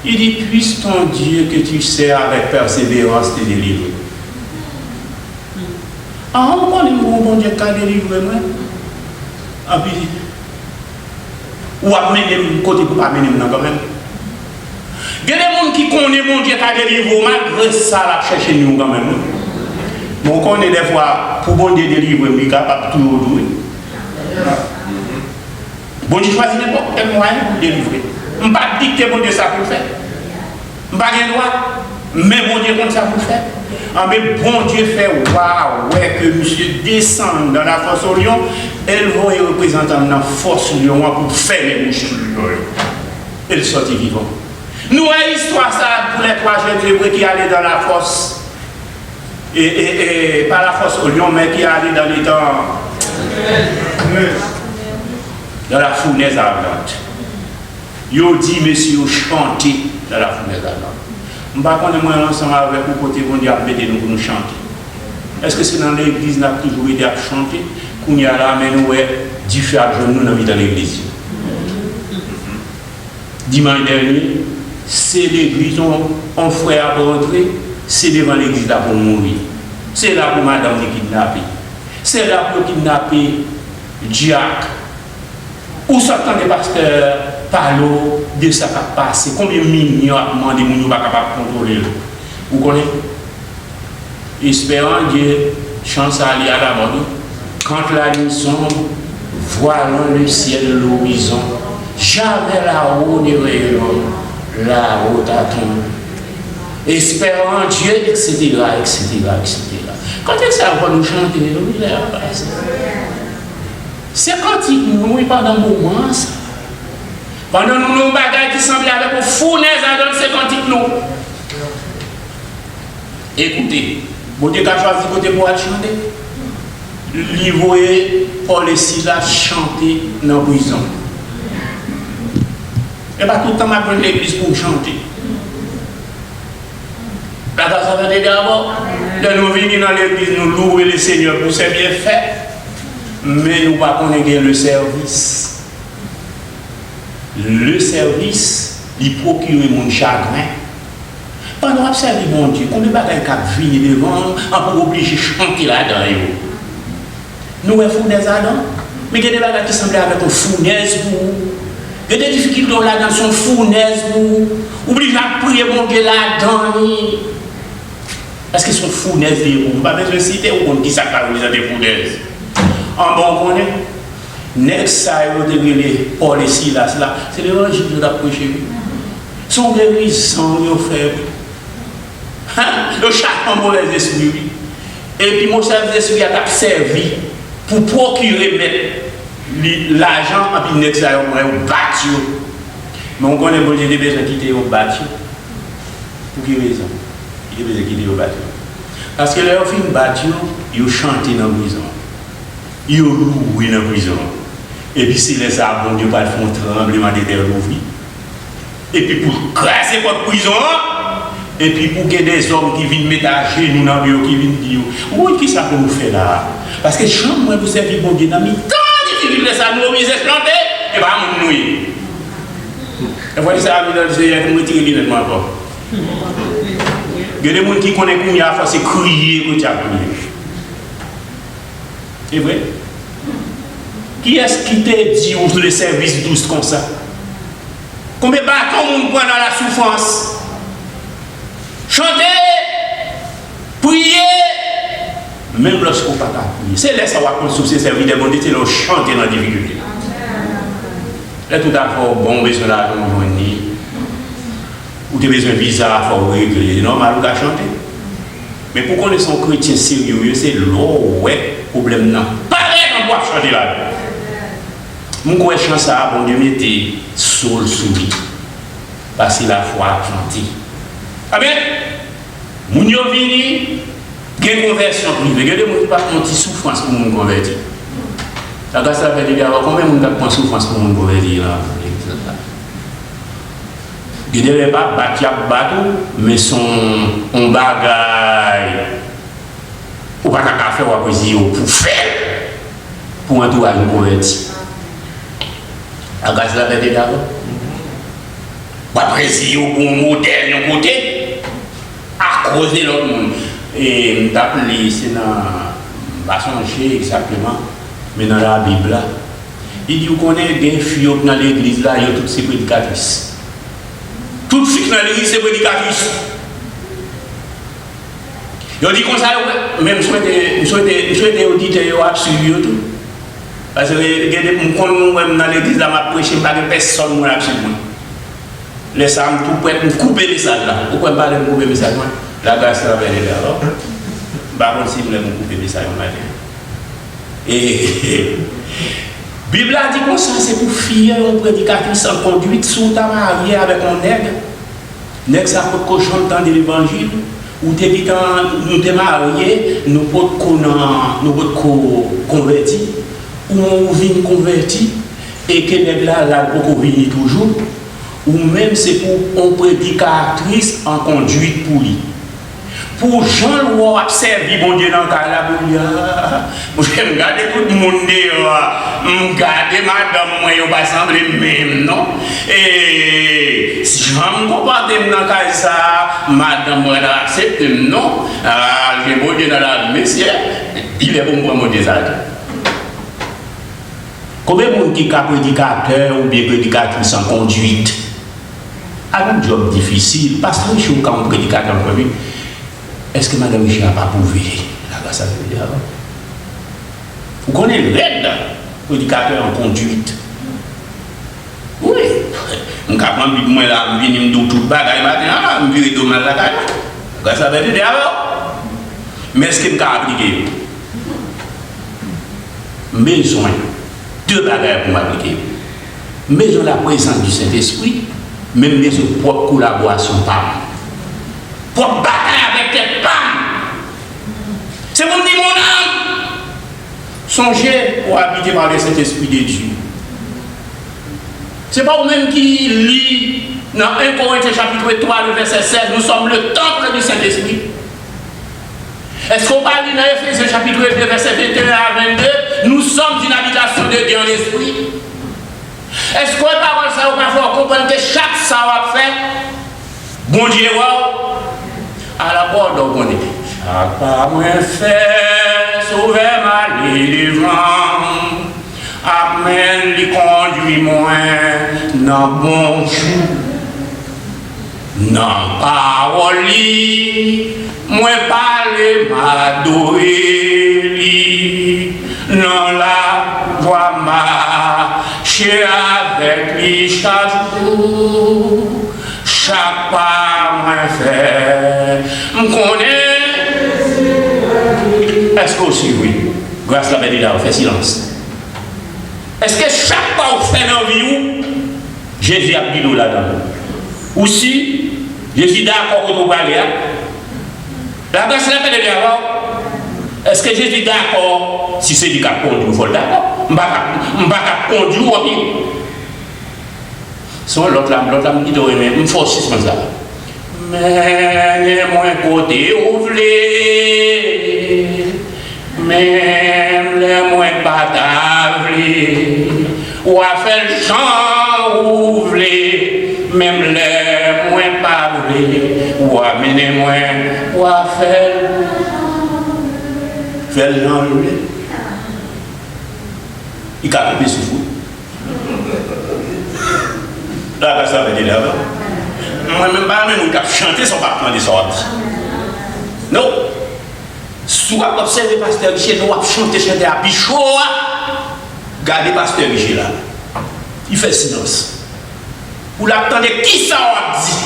Il dit, puisse ton Dieu que tu sers avec persévérance te délivrer. Ah, on connaît mon Dieu qui a délivré moi. Ah, puis, ou amener mon côté pour pas amener quand même. Il y a des gens qui connaissent mon Dieu qui a délivré, malgré ça, la chercher nous quand même. Mais on connaît des fois, pour bon Dieu délivrer, il est capable de tout jouer. Bon Dieu choisit n'importe quel moyen pour délivrer. Je ne vais pas dicter bon Dieu ça pour le faire. Je ne vais pas avoir droit, mais bon Dieu compte ça pour le faire. Mais bon Dieu fait, waouh, ouais, que monsieur descend dans la force au lion, elle va y représenter dans la force au lion pour faire les bouches. Elle sortit vivant. Nous avons histoire ça pour les trois jeunes hébreux qui allaient dans la force. Et pas la force au lion, mais qui allaient dans les temps. Dans la fournaise ardente. Yo dit, monsieur, chantez dans la fournaise ardente. Je ne sais pas si moi ensemble avec vous, côté qu'on dit à mettre nous pour nous chanter. Est-ce que c'est dans l'église qu'on a toujours aidé à chanter, qu'on y a là, mais nous, du feu à nous dans l'église. Dimanche dernier, c'est l'église, on frère à rentrer, c'est devant l'église là pour mourir. C'est là pour madame qui kidnapper. C'est là pour kidnapper Jack. Où sortant des pasteurs parlent de ça qui a passé. Combien de millions de demandé nous ne sommes pas capables de contrôler. Vous connaissez? Espérant Dieu, chance à aller à la mode. Quand la nuit sombre, voyant le ciel de l'horizon, jamais là-haut ne rayonne, là-haut t'attend. Espérant Dieu, etc., etc., etc. Quand est-ce que ça va nous chanter? C'est quand nous, pendant un moment, ça. Pendant nous, bagages qui semblaient avec une fournaise à donner, c'est quand nous. Écoutez, bon Dieu a choisi côté pour chanter. Il voyait Paul et Silas chanter dans la prison. Et pas tout le temps, je l'église pour chanter. La grâce va être d'abord. Nous venons dans l'église, nous louer le Seigneur pour ses bienfaits. Mais nous ne pouvons pas connaître le service. Le service, il procure mon chagrin. Pendant observer mon Dieu, combien de bagages qui viennent devant, on peut obliger de chanter là-dedans. Nous sommes fournaises là-dedans. Mais il y a des bagages qui semblent avec une fournaise pour vous. Il y a des difficultés là-dedans, sont fournaises pour vous. Obligez à prier mon Dieu là-dedans. Est-ce qu'ils sont fournaises pour vous? Je ne vais pas besoin de citer ou on dit ça car vous êtes des fournaises. En bon connaît, next side de les Paul et Silas là, c'est l'évangile de la prêcher. Son guérison, ils ont fait. Le chaque mauvais esprit. Et puis, mon service esprit a servi pour procurer l'argent en puis next là, on battu. Mais on connaît bon Dieu, il a besoin de quitter au battu. Pour quelle raison? Il a besoin de quitter au battu. Parce que là, au fin battu, il chante dans la prison. Il loue dans la prison. Et puis, si les arbres, bon Dieu, pas font tremblement de terre ouvrir. Et puis, pour classer votre prison, et puis pour qu'il y ait des hommes qui viennent mettre à genoux dans le qui viennent dire, oui, qui ça peut nous faire là? Parce que chambre, moi, vous servir bon Dieu, dans le temps difficile, ça nous oblige à chanter, et pas à nous nouiller. Et voilà, ça va nous dire, nous retirer l'événement encore. Il y a des gens qui connaissent qu'il y a c'est crier que tu as crié. C'est vrai? Qui est-ce qui t'a dit sur le service douce comme ça? Combien de bâtons on prend dans la souffrance? Chanter, prier, même lorsqu'on ne peut pas prier. C'est là que ça va construire ces services de bon Dieu, c'est là chanter dans la difficulté. Là, tout à fait, bon, besoin d'argent, ou tu as besoin de visa, il faut régler. C'est normal, on va chanter. Mais pour qu'on soit un chrétien sérieux, c'est là, ouais, problème non. Pareil, on doit chanter là. Mon croit chant ça, bon Dieu, mettez sol sous lui. Parce que la foi a chanté. Ah bien, moun yo vini, gen conversion privée. Regardez, moun pas une petite souffrance pour moun convertir. La grâce à Dieu, combien moun pas prendre souffrance pour moun convertir là? Il ne pas battre mais son bagaille. Ou pas qu'à faire ou à poésie pour faire. Pour un tour à nous convertir. La grâce à Dieu, ou à poésie ou pour un modèle d'un côté. À cause de l'autre monde. Et nous appelé, c'est dans. Je ne vais pas changer exactement. Mais dans la Bible, là, il dit qu'on est des filles dans l'église, là, il y a toutes ces prédicatrices. Toutes filles dans l'église, c'est prédicatrices. Il dit comme ça, même je souhaite auditeurs absolument tout. Parce que quand nous sommes dans l'église, là, je ne prêche pas de personne absolument. Les femmes, tout pour être couper les salles là. Pourquoi pas de couper les salles? La grâce est avec les alors. Par contre, si vous voulez couper les salles, on va dire. Et la Bible a dit comme ça, c'est pour fier un prédicateur sans conduite, sous ta mariée avec un nègre. Nègre, ça peut cochon dans l'évangile, où tu es marié, nous pouvons convertir, ou on vient convertir, et que nègre là, beaucoup venir toujours, ou même c'est pour une prédicatrice en conduite pour lui. Pour Jean-Louis observer bon Dieu dans le cas là, je vais regarder tout le monde, je regarder madame, moi, je ne vais pas sembler même, non? Et si je me comporte dans le cas ça, madame, moi, je accepte, non? Je vais bon Dieu dans la vie, monsieur, il est bon pour mon désordre. Combien de gens qui sont prédicateurs ou bien prédicatrices en conduite? Un job difficile, parce que je suis quand prédicateur en conduite. Est-ce que Madame Michel n'a pas prouvé la grâce à Dieu? Vous connaissez le raid, prédicateur en conduite. Oui. Je ne sais pas si je suis tout le bagage, je suis dommage la grâce. Grâce à Dieu, mais est-ce que je peux appliquer? Besoin deux bagages pour m'appliquer. Besoin de la présence du Saint-Esprit, même besoin de propre collaboration par propre bataille avec tes femmes. C'est pour dire mon âme. Songez pour habiter par le Saint-Esprit de Dieu. C'est pas vous-même qui lit dans 1 Corinthiens chapitre 3, le verset 16, nous sommes le temple du Saint-Esprit. Est-ce qu'on parle dans Ephésiens chapitre 2, verset 21 à 22, nous sommes une habitation de Dieu en esprit. Est-ce qu'on parle ça ou pas faut comprendre que chaque ça va faire, bon Dieu, à la porte donc on est. Chaque pas moins fait, sauver ma délivrance. Amen, lui conduit moins dans bon chou. Dans parole, moi parler m'adorer. Dans la voie marcher avec lui chaque jour. chaque pas moi fait, me connaît. Est-ce que aussi oui, grâce à la bénédiction, on fait silence. Est-ce que chaque pas on fait dans la vie, Jésus a dit nous là-dedans? Ou si Jésus d'accord pour nous parler, la grâce à la bénédiction, est-ce que Jésus d'accord si c'est du cas conduit, il faut d'accord? Je ne vais pas conduire ou bien. Son l'autre lame dit de me forcer comme ça. Mais moi côté ouvlé, même les moins pas d'avlé, ou a fait le champ ouvlé, même les moins pas ouvlé, ou a mené moins, ou a fait le champ ouvlé. Il a coupé sous fou. Là, ça veut dire là-bas. Moi-même, pas même, on a chanté son partenaire de sortie. Non. Soit observer pasteur Michel, nous avons chanté à Pichot. Gardez pasteur Michel là. Il fait silence. Vous l'attendez qui ça a dit?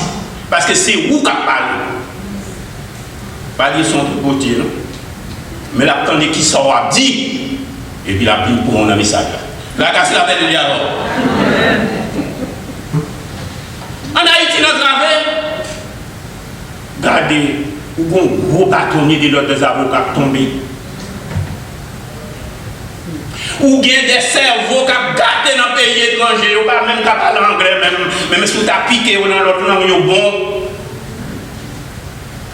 Parce que c'est vous qui parlé. Pas dire son truc côté, non. Mais l'attendez qui ça a dit? Et puis la Bible pour un message. La casse la belle dialogue. En Haïti, notre affaire, regardez, où un gros bâtonnier de l'autre avocats tombé. Ou bien des cerveaux qui ont gâté dans le pays étranger, ou pas même qui parlent anglais, même si vous avez piqué dans l'autre langue, vous bon.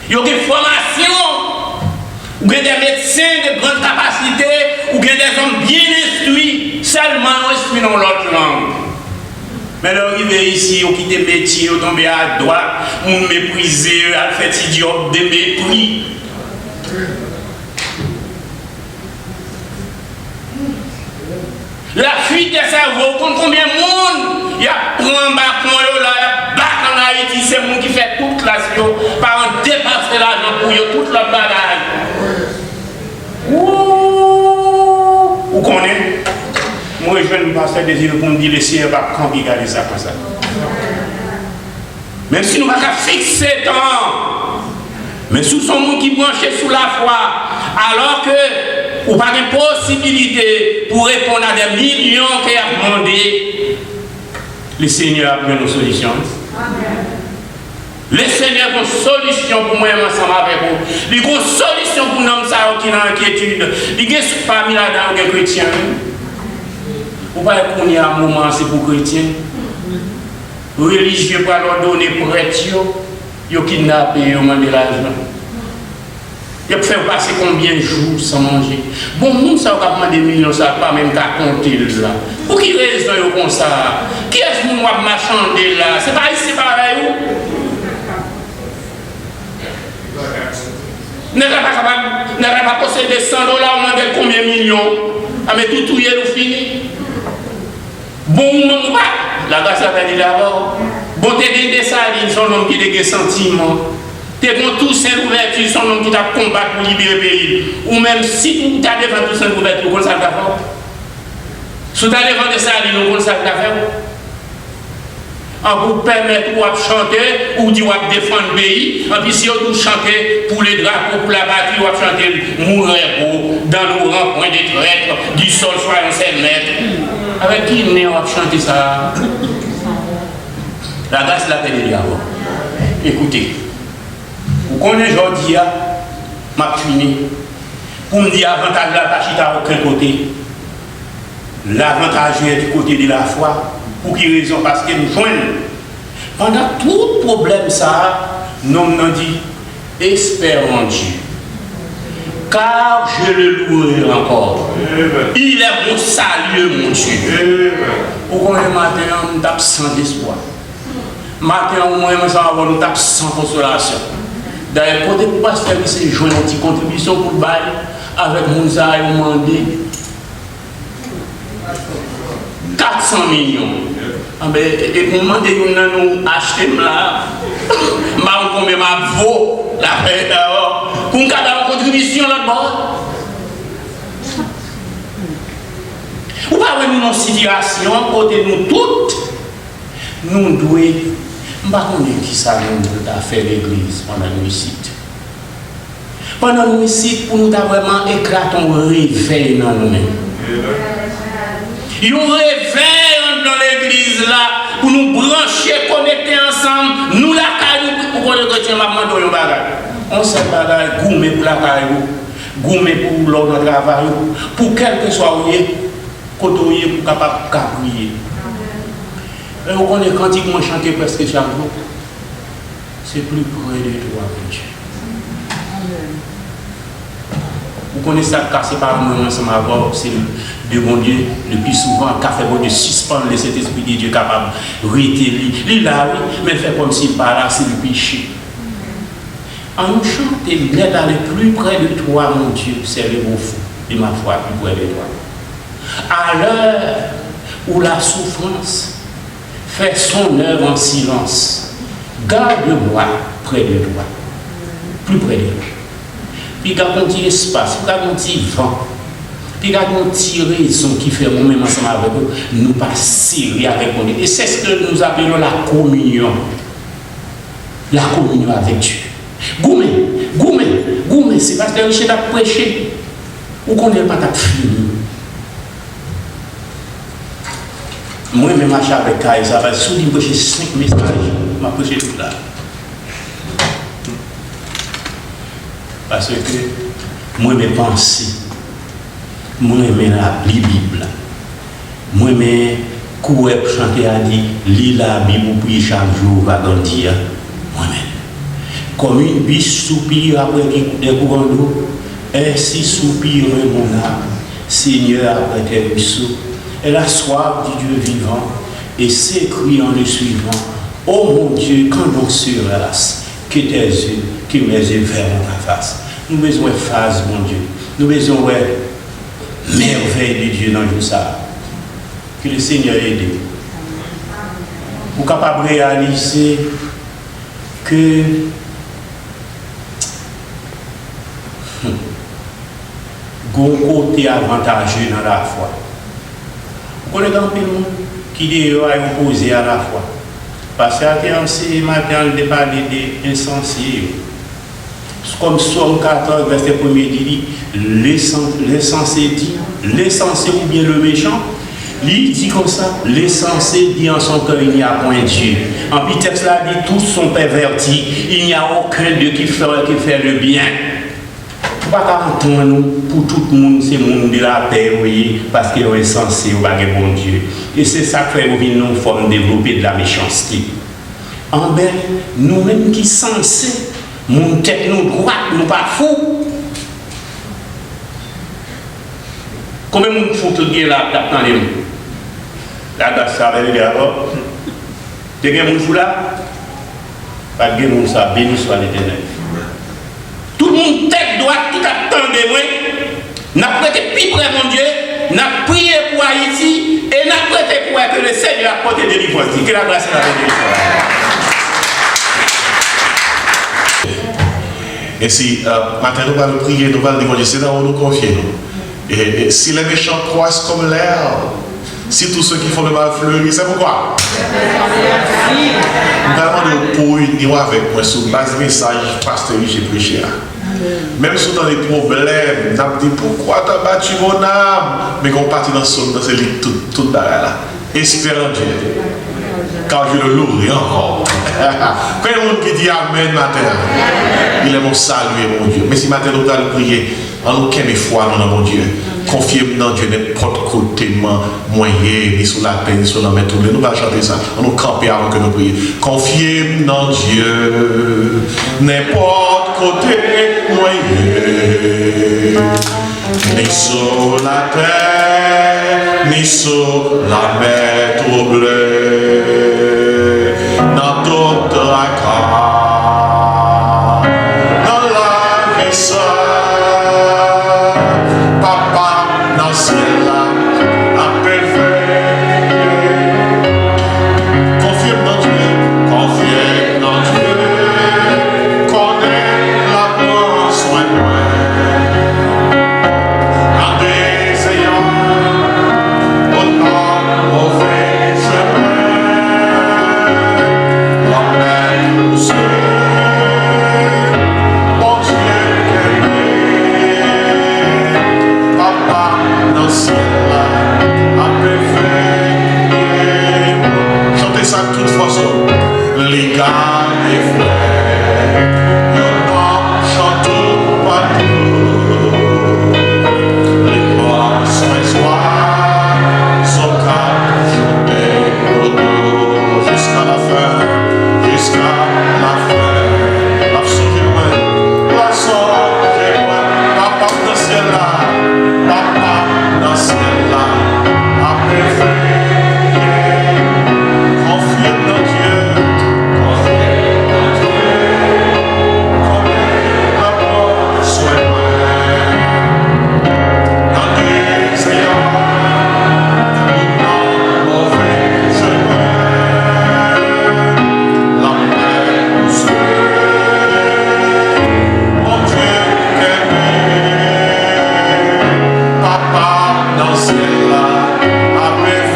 Vous avez des formations, ou bien des médecins de grande capacité, ou bien des hommes bien instruits, seulement instruits dans l'autre langue. Mais là, arrivé ici, on quitte le métier, on tombe à droite, on méprise, on fait idiot de mépris. La fuite des cerveaux, combien de monde il y a pris Macron là, il y a bac en Haïti, c'est le monde qui fait toute la situation, par en dépasser l'argent pour eux, toute la bagaille. Vous connaissez? Moi, je ne pense pas désir pour me dire les siens va cambier ça comme ça. Même si nous ne pouvons pas fixer temps, mais sous son monde qui branché sous la foi, alors que vous n'avez pas de possibilité pour répondre à des millions qui ont demandé, le Seigneur a pris nos solutions. Le Seigneur a une solution pour moi ensemble avec vous. Il a une solution pour nous qui ont inquiétude. Il y a parmi là-dedans des chrétiens. Vous ne pouvez pas qu'on y a un moment, c'est pour les chrétiens. Les religieux pour leur donner prêtre, ils ont kidnappé, ils ont demandé l'argent. Ils ont fait passer combien de jours sans manger. Bon, nous, ça va demander des millions, ça ne va pas même qu'à compter là. Pour qui raison ils comme ça? Qui est-ce que nous va marchander là? C'est pas ici pareil où? N'est pas posséder 100 $, on demande combien de millions? Ah, mais tout est fini. Bon, non, pas. La grâce a dit d'abord. Bon, t'es des salines, son homme qui a des sentiments. T'es bon, tout saint ouverture, son homme qui t'a combattu pour libérer le pays. Ou même si tu as devant tout saint ouverture, vous savez faire. Si tu as devant des salines, vous savez faire. En vous permettre de chanter ou de défendre le pays, en plus si vous chantez pour les drapeaux, pour la patrie, vous chanter mourir dans nos rangs-points de traître, du sol soyons 7 mètres. Avec qui on va chanter ça? La grâce la paix de Dieu. Écoutez, vous connaissez aujourd'hui, m'a fini. Pour me dire avantage la pachita à aucun côté. L'avantage est du côté de la foi. Pour quelle raison? Parce que nous joignons. Pendant tout problème, ça, nous avons dit espérons Dieu. Car je le louerai encore. Il est mon salut, mon Dieu. Au combien matin, nous sommes sans espoir. Matin, au moins, nous sommes sans consolation. D'ailleurs, côté pasteur, c'est jouer une petite contribution pour le bail avec Mounza et Mandé. 400 millions. Et pour demander nous acheter là, je vais ma vaut la paix d'abord. Pour nous avoir une contribution là-bas. Ou pas nous une situation côté nous toutes, nous devons Je ne sais pas qui ça nous a fait l'église pendant nous ici. Pendant nous ici, pour nous vraiment éclater un réveil dans nous-mêmes. Il y a un réveil dans l'église là, pour nous brancher, connecter ensemble. Nous la caillou, pour qu'on le retient maman dans le bagage. On sait bagage, gourmet pour la caillou, gourmet pour l'ordre de travail, pour quel que soit où il est, côté pour capable de prier. Et on connaît quantiquement chanter presque chaque jour. C'est plus près de toi que Dieu. Vous connaissez ça, car c'est pas un moment ensemble avant, c'est de bon Dieu, le plus souvent, car fait bon Dieu suspendre le Saint-Esprit de Dieu capable de rétéler. Il là, oui, mais fait comme s'il par là, c'est le péché. En nous chantant, l'aide à aller plus près de toi, mon Dieu, c'est le beau fou, et ma foi plus près de toi. À l'heure où la souffrance fait son œuvre en silence, garde-moi près de toi, plus près de toi. Puis il y a un petit espace, il y a un petit vent, puis il y a une petite raison qui fait nous-mêmes ensemble avec eux, nous pas serrer avec eux. Et c'est ce que nous appelons la communion. La communion avec Dieu. Goumé, c'est parce que Richard a prêché. Ou qu'on n'est pas fini. Moi, je marche avec Kaï, ça va sous lui prêcher 5 messages. Je vais prêcher tout là. Parce que moi, je pense, moi, je la Bible. Moi, je courir pour chanter à dire, lis la Bible pour prier chaque jour, va grandir. Moi-même. Comme une biche soupire après des courants d'eau, ainsi soupire mon âme, Seigneur, après tes ruisseaux. Elle a soif du Dieu vivant et s'écrie en le suivant. Oh mon Dieu, quand donc sera-ce que tes yeux, que mes yeux verront ta face. Nous besoin de phase, mon Dieu. Nous besoin de merveille de Dieu dans tout ça. Que le Seigneur aide. Pour capable de réaliser que bon côté avantageux dans la foi. Vous connaissez un peu qui est opposé à la foi. Parce que c'est matin de parler des insensés. Comme Somme 14, verset 1er dit, l'insensé dit, l'insensé ou bien le méchant, il dit comme ça, l'insensé dit en son cœur, il n'y a point Dieu. En puis texte là dit, tous sont pervertis, il n'y a aucun Dieu qui fait le bien. Il ne faut pas entendre pour tout le monde, c'est le monde de la paix, oui, parce qu'ils sont insensés ou pas bon Dieu. Et c'est ça que fait nous forme développer de la méchanceté. En bas, nous-mêmes qui sommes censés, mon tête nous droite, nous pas fous. Combien de fous qui est là, dans les mots? Là, ça va aller d'abord. Tu as un fou là? Pas de monde ça, béni soit l'Éternel. Tout le monde tête droite qui t'attend de moi, n'a prêté plus près mon Dieu, n'a prié pour Haïti et n'a prêté pour que le Seigneur apporte des délivrance. Que la grâce soit avec nous. Et si maintenant nous allons prier, nous allons demander, c'est là où nous confions. Et si les méchants croissent comme l'herbe, si tous ceux qui font le mal fleurissent, c'est pourquoi? Nous allons pour unir avec moi sur base du message pasteur j'ai prêché. Même si dans les problèmes, nous avons dit pourquoi tu as battu mon âme, mais qu'on partit dans ce lit tout derrière là. Espérons Dieu. Car je le louerai encore. Quand il y a un monde qui dit Amen matin, il est mon salut, mon Dieu. Mais si matin nous allons prier, en nous quelle foi dans mon Dieu. Confiez-moi dans Dieu n'importe côté, moyen, ni sur la peine, ni sur la main tournée. Nous allons chanter ça. On nous camper avant que nous prions. Confiez-moi dans Dieu, n'importe côté, moyen, ni sur la terre, ni sur la mer troublée. Dans toute la cas, dans la vie seule, papa dans le ciel là, appelle veille. Confie dans Dieu, connais la prend soin de moi. En désayant, au mauvais chemin. les gars, les frères, le nom chantons partout. Les bois sont espoirs, sont calmes, chantés pour nous jusqu'à la fin, jusqu'à la fin. Absolument, poisson, j'ai loin, papa dans le ciel là, papa dans le ciel là, après confie dans Dieu, connais la porte, sois loin, dans des ayants, dans mauvais chemin, la paix nous suit, mon Dieu aimé, papa dans le ciel là, après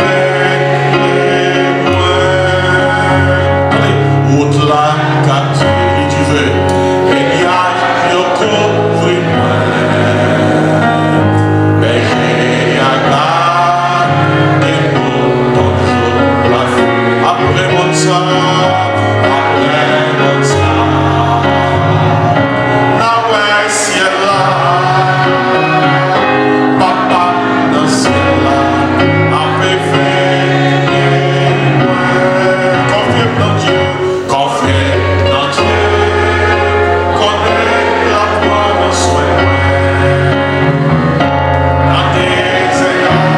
au-delà, quand tu veux, et il y a couvre-moi. Mais j'ai à garder ton jour, la vie. Après mon ça, là ouais, ciel là, papa dans le ciel là, après confie dans Dieu, confie dans Dieu, connais la foi en soi, dans tes égards,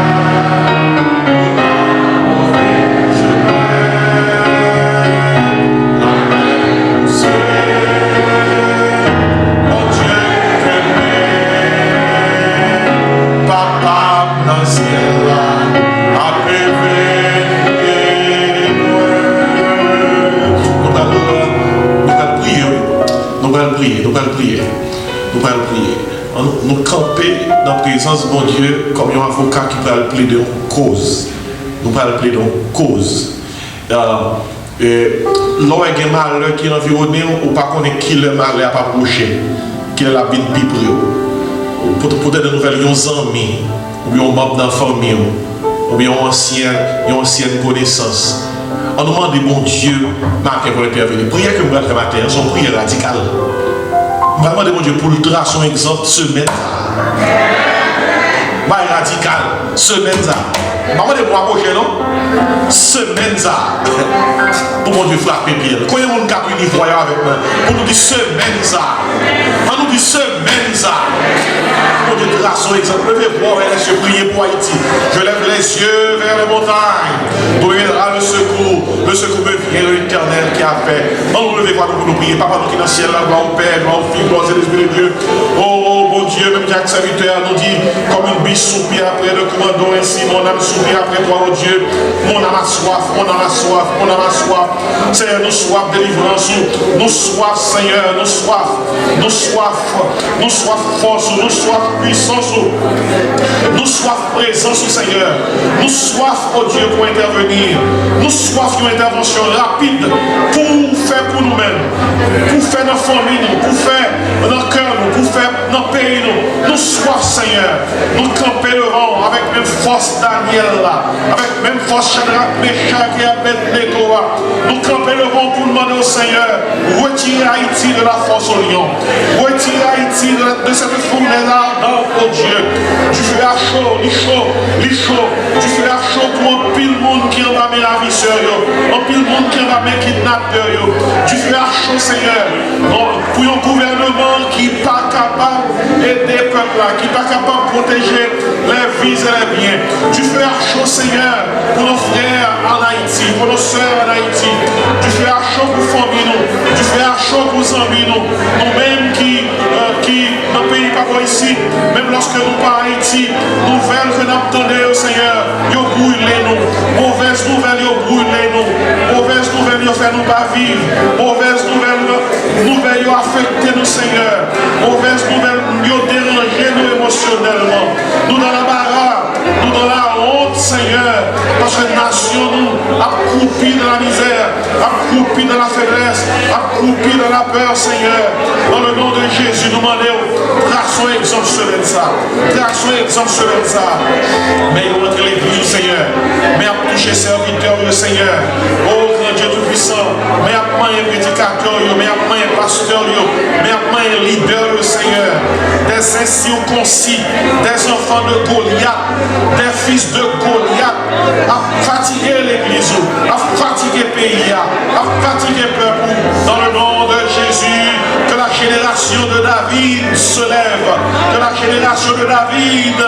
mauvais chemin, la paix nous suit, mon Dieu aimé, papa dans le ciel là, après nous allons prier. Nous camper dans la présence de mon Dieu comme un avocat qui va plaider une cause. Nous allons plaider une cause. Lorsqu'il y a un malheur qui est environné, ou pas connaître qui le malheur pas approché, qui est la bine pipré. Peut-être de nouvelles amis, ou bien un membre de la famille, ou bien une ancienne connaissance. On nous demande, bon Dieu, marquer pour intervenir. Prière que nous allons faire matin, c'est une prière radicale. On va demander, bon Dieu, pour le tracer un exemple, semaine. Radical, semaine. On va demander pour approcher, non? Semaine. Pour mon Dieu, frapper bien. Quand il y a un monde qui a pris une voyage avec moi, pour nous dire semaine. On nous dit semaine. Mon Dieu, tracer un exemple. Levez voir vers les cieux, priez pour Haïti. Je lève les yeux vers les montagnes. Pour viendra le secours. Le secours me vient de l'Éternel qui a fait. On nous levez voir pour nous prier. Papa, nous qui dans le ciel, là, gloire au Père, gloire au Fils, gloire à l'Esprit de Dieu. Oh, mon Dieu, même Jacques serviteur nous dit, comme une biche soupire après le commando, ainsi mon âme soupire après toi, oh Dieu. Mon âme a soif, mon âme a soif, mon âme a soif. Seigneur, nous soif délivrance, nous soif, Seigneur, nous soif force, nous soif puissance, nous soif présence, Seigneur. Nous soif, oh Dieu, pour intervenir. Nous soif une intervention rapide pour faire pour nous-mêmes, pour faire nos familles, pour faire nos cœurs, pour faire nos pays. Nous soif, Seigneur. Nous camperons avec même force Daniel là, avec même force Shadrach, Meshach et Abednego. Nous camperons pour demander au Seigneur, retire Haïti de la force au lion, retire Haïti de cette fournaise ardente, oh Dieu. Tu fais à chaud, li chaud. Tu fais à chaud pour un pile monde qui en va mes ravisseurs, un pile monde qui en va mes kidnappeurs. Tu fais à chaud, Seigneur, pour un gouvernement qui n'est pas capable d'aider le peuple là, qui n'est pas capable de protéger les vies et les biens. Tu fais à chaud, Seigneur, pour nos frères en Haïti, pour nos soeurs en Haïti. Tu fais à chaud pour famille nous. Tu fais à chaud pour nos amis nous. Nous-mêmes qui dans le pays pas ici, même lorsque nous pas en Haïti, nouvelles que nous attendons au Seigneur, ils brûlent nous. Mauvaises nouvelles, ils brûlent nous. Mauvaises nouvelles, ils font nous pas vivre. Mauvaises nouvelles, ils affectent nous, Seigneur. Mauvaises nouvelles, ils dérangent nous émotionnellement. Nous dans la barre, nous dans la honte, Seigneur, parce que la nation nous a coupé dans la misère, a coupé dans la faiblesse, a coupé dans la peur, Seigneur. Dans le nom de Jésus, nous demandons, traçons exemple sur ça. Traçons exemple sur ça. Mais il rentre l'église du Seigneur. Mais à toucher serviteur du Seigneur. Oh, grand Dieu Tout-Puissant. Mais à éducateurs, mais un pasteur, mais un leader, le Seigneur, des incirconcis, des enfants de Goliath, des fils de Goliath, à fatiguer l'église, à fatiguer le pays, à fatiguer le peuple, dans le nom de Jésus, que la génération de David se lève, que la génération de David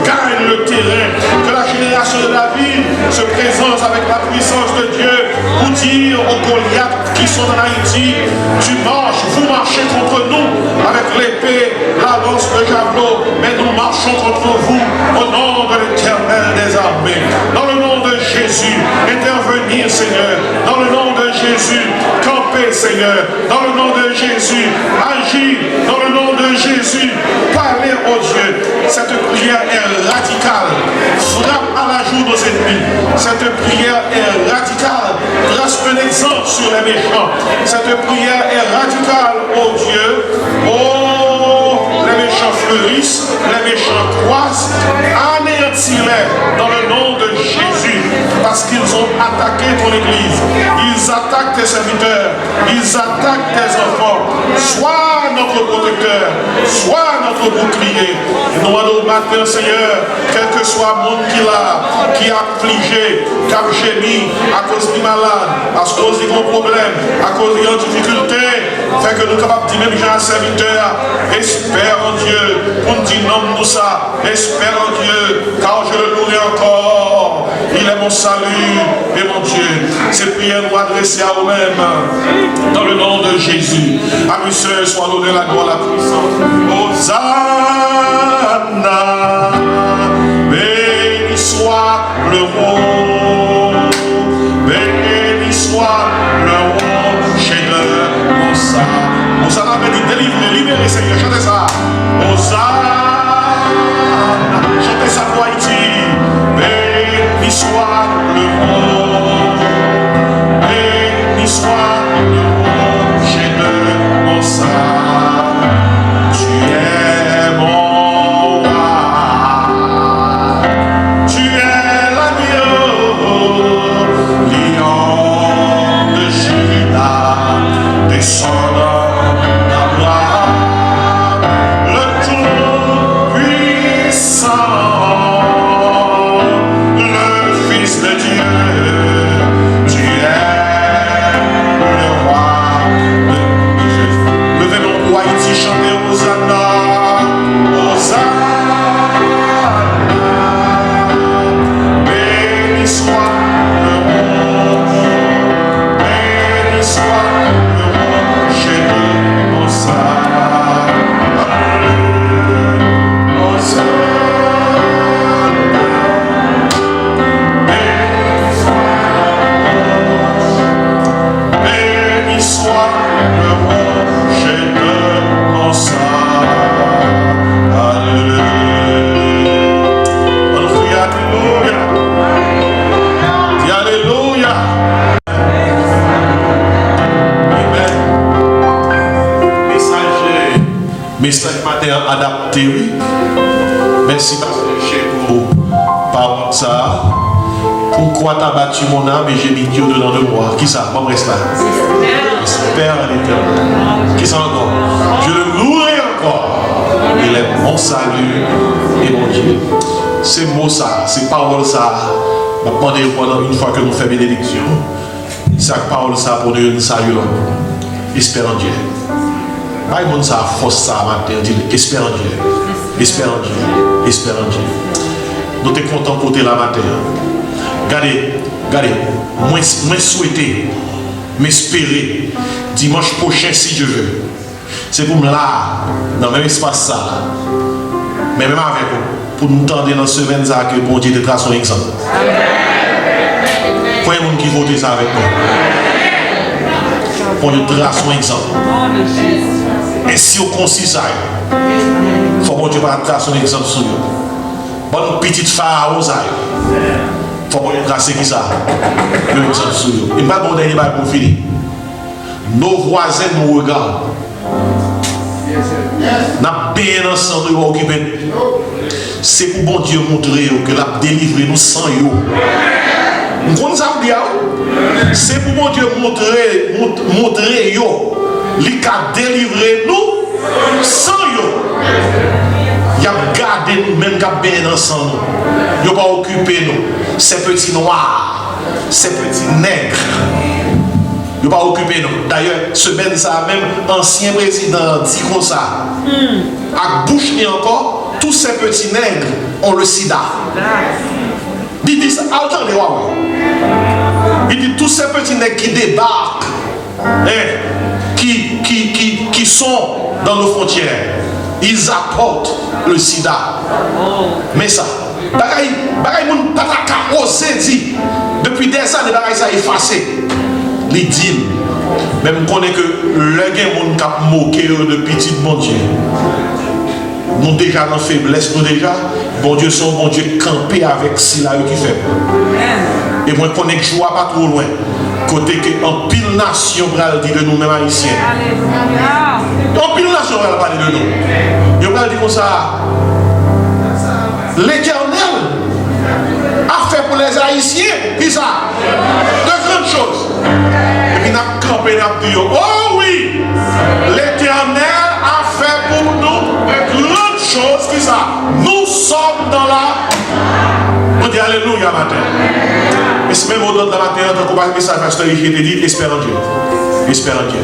gagne le terrain, que la génération de David se présente avec la puissance de Dieu pour dire aux Goliath qui sont en Haïti, tu marches, vous marchez contre nous avec l'épée, la lance, le javelot, mais nous marchons contre vous au nom de l'Éternel des armées. Dans le nom de Jésus, intervenir Seigneur, dans le nom de Jésus, camper Seigneur, dans le nom de Jésus, agir, dans le nom de Jésus, parler au Dieu. Cette prière est radicale, frappe à la joue nos ennemis. Cette prière est radicale, trace un exemple sur les méchants. Cette prière est radicale, oh Dieu. Oh, les méchants fleurissent, les méchants croissent, anéantis-les dans le nom de Jésus, parce qu'ils ont attaqué ton église, ils attaquent tes serviteurs, ils attaquent tes enfants. Sois notre protecteur, sois notre bouclier. Nous demandons matin, Seigneur, quel que soit le monde qui a affligé, qui a gémi à cause du malade, à cause des gros problèmes, à cause des difficultés, fait que nous sommes capables de dire même j'ai un serviteur, espère en Dieu, pour nous dire non nous ça, espère en Dieu, car je le louerai encore. Il est mon salut et mon Dieu. Ces prières nous adressées à nous-mêmes, dans le nom de Jésus. À lui seul soit l'honneur, la gloire, la puissance. Hosanna, béni soit le roi, béni soit le roi, chez le Mossa. Hosanna, béni, délivrez, libérez, Seigneur, chantez ça. Hosanna, chantez ça pour Haïti. Béni soit le roi, béni soit le roi, chez le Mossa. Tu es mon roi, tu es l'agneau, lion de Juda, descendant d'Abraham, le Tout-Puissant, le Fils de Dieu. Tu es le roi de Jésus. Levez mon roi ici, chantez Hosanna, Hosanna. Béni soit le roi, béni soit le roi, chez le Mossa. Hosanna. Béni soit le roi, chez le Mossa. Alléluia. On crie Alléluia. Dis Alléluia. Amen. Message matin adapté, oui. Merci par ça. Pourquoi t'as battu mon âme et j'ai mis Dieu dedans de moi? Qui ça? Bon, reste là. Espère à l'Éternel. Qui ça encore? Je le louerai encore. Il est mon salut et mon Dieu. C'est mot ça, c'est parole ça. Je vais demander pendant une fois que nous faisons bénédiction. C'est parole ça pour nous saluer. Espère en Dieu. Pas monde ça force ça matin. Dit espère en Dieu. Espère en Dieu. Espère en Dieu. Nous sommes contents pour la matin. Regardez, moi souhaiter, m'espérer, dimanche prochain si je veux. C'est pour me là, dans le même espace ça. Mais même avec vous, pour nous tendre dans ce semaine que bon Dieu te trace un exemple. Pour les gens qui votent ça avec nous. Pour nous tracer un exemple. Et si on considère ça, il faut que Dieu trace un exemple sur nous. Bonne petite pharaon ça. Il faut qu'on trace qui ça. Le exemple sur nous. Et pas bon dernier pour finir. Nos voisins nous regardent. Nous avons payé ensemble nous occuper. C'est pour bon Dieu montrer que l'a délivré nous sans yo. Nous connaissons ça dire. C'est pour mon Dieu montrer yo, li ka délivrer nous sans yo. Il a gardé nous, même qu'à bien ensemble nous. Il n'a pas occupé nous. Ces petits noirs, ces petits nègres. Il n'a pas occupé nous. D'ailleurs, ce Ben ça même ancien président dit comme ça. À bouche et encore, tous ces petits nègres ont le sida. Il dit ça, attendez, il dit tous ces petits nègres qui débarquent, qui sont dans nos frontières, ils apportent le sida. Mais ça, bagaille moun pataka osé dit, depuis des années, bagaille ça effacé. Les dit, même qu'on est que le gen moun kap moqué de petit bon Dieu. Nous déjà dans faiblesse, nous déjà, bon Dieu son bon Dieu campé avec si là qui fait. Et moi je connais que je vois pas trop loin. Côté que en pile nation va dire de nous-mêmes haïtiens. En pile nation va parler de nous. Il va dire comme ça. L'Éternel a fait pour les Haïtiens, qui ça? De grandes choses. Et puis nous campé, nous dit, oh oui, l'Éternel a fait pour nous de grandes choses, qui ça? Nous sommes dans la... On dit alléluia matin. Et c'est même au-delà de la matin, dans le combat message pasteur, il te dit, espère en Dieu. Espère en Dieu.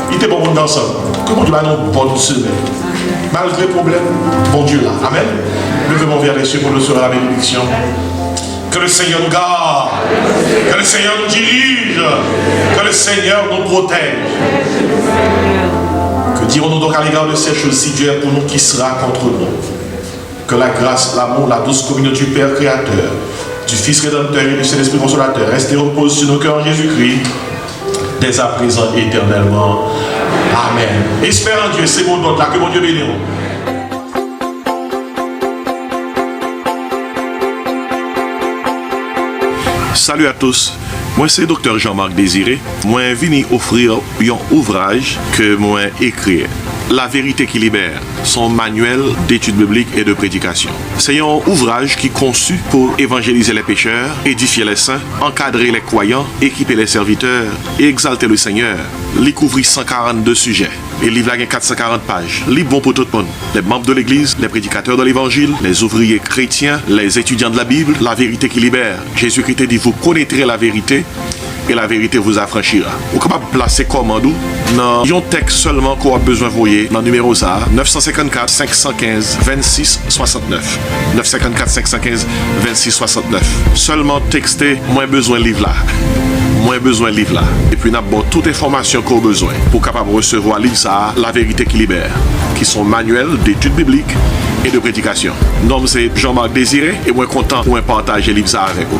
Il était bon monde ensemble. Comment Dieu va nous bonne semaine. Malgré les problèmes, bon Dieu là. Amen. Levez-moi vers les cieux pour nous sur la bénédiction. Que le Seigneur nous garde. Que le Seigneur nous dirige. Que le Seigneur nous protège. Que dirons-nous donc à l'égard de ces choses? Si Dieu est pour nous, qui sera contre nous? Que la grâce, l'amour, la douce communauté du Père Créateur, du Fils Rédempteur et du Saint-Esprit Consolateur reste et repose sur nos cœurs en Jésus-Christ, dès à présent et éternellement. Amen. Espère en Dieu, c'est mon nom là, que mon Dieu bénisse. Salut à tous, moi c'est Dr Jean-Marc Désiré. Moi venu offrir un ouvrage que moi écrit. La vérité qui libère, son manuel d'études bibliques et de prédication. C'est un ouvrage qui est conçu pour évangéliser les pécheurs, édifier les saints, encadrer les croyants, équiper les serviteurs et exalter le Seigneur. Il couvre 142 sujets. Et le livre a 440 pages. Livre bon pour tout le monde. Les membres de l'Église, les prédicateurs de l'Évangile, les ouvriers chrétiens, les étudiants de la Bible, la vérité qui libère. Jésus-Christ dit, vous connaîtrez la vérité et la vérité vous affranchira. Vous êtes capable de placer commande dans un texte seulement qu'on a besoin de voyer dans le numéro ça 954 515 26 69 954 515 26 69. Seulement texter moins besoin de livre là. Moins besoin de livre là. Et puis nous avons toute information qu'on a besoin pour capable recevoir livre ça, la vérité qui libère, qui sont manuels d'études bibliques et de prédication. Nom c'est Jean-Marc Désiré et moi content pour partager livre ça avec vous.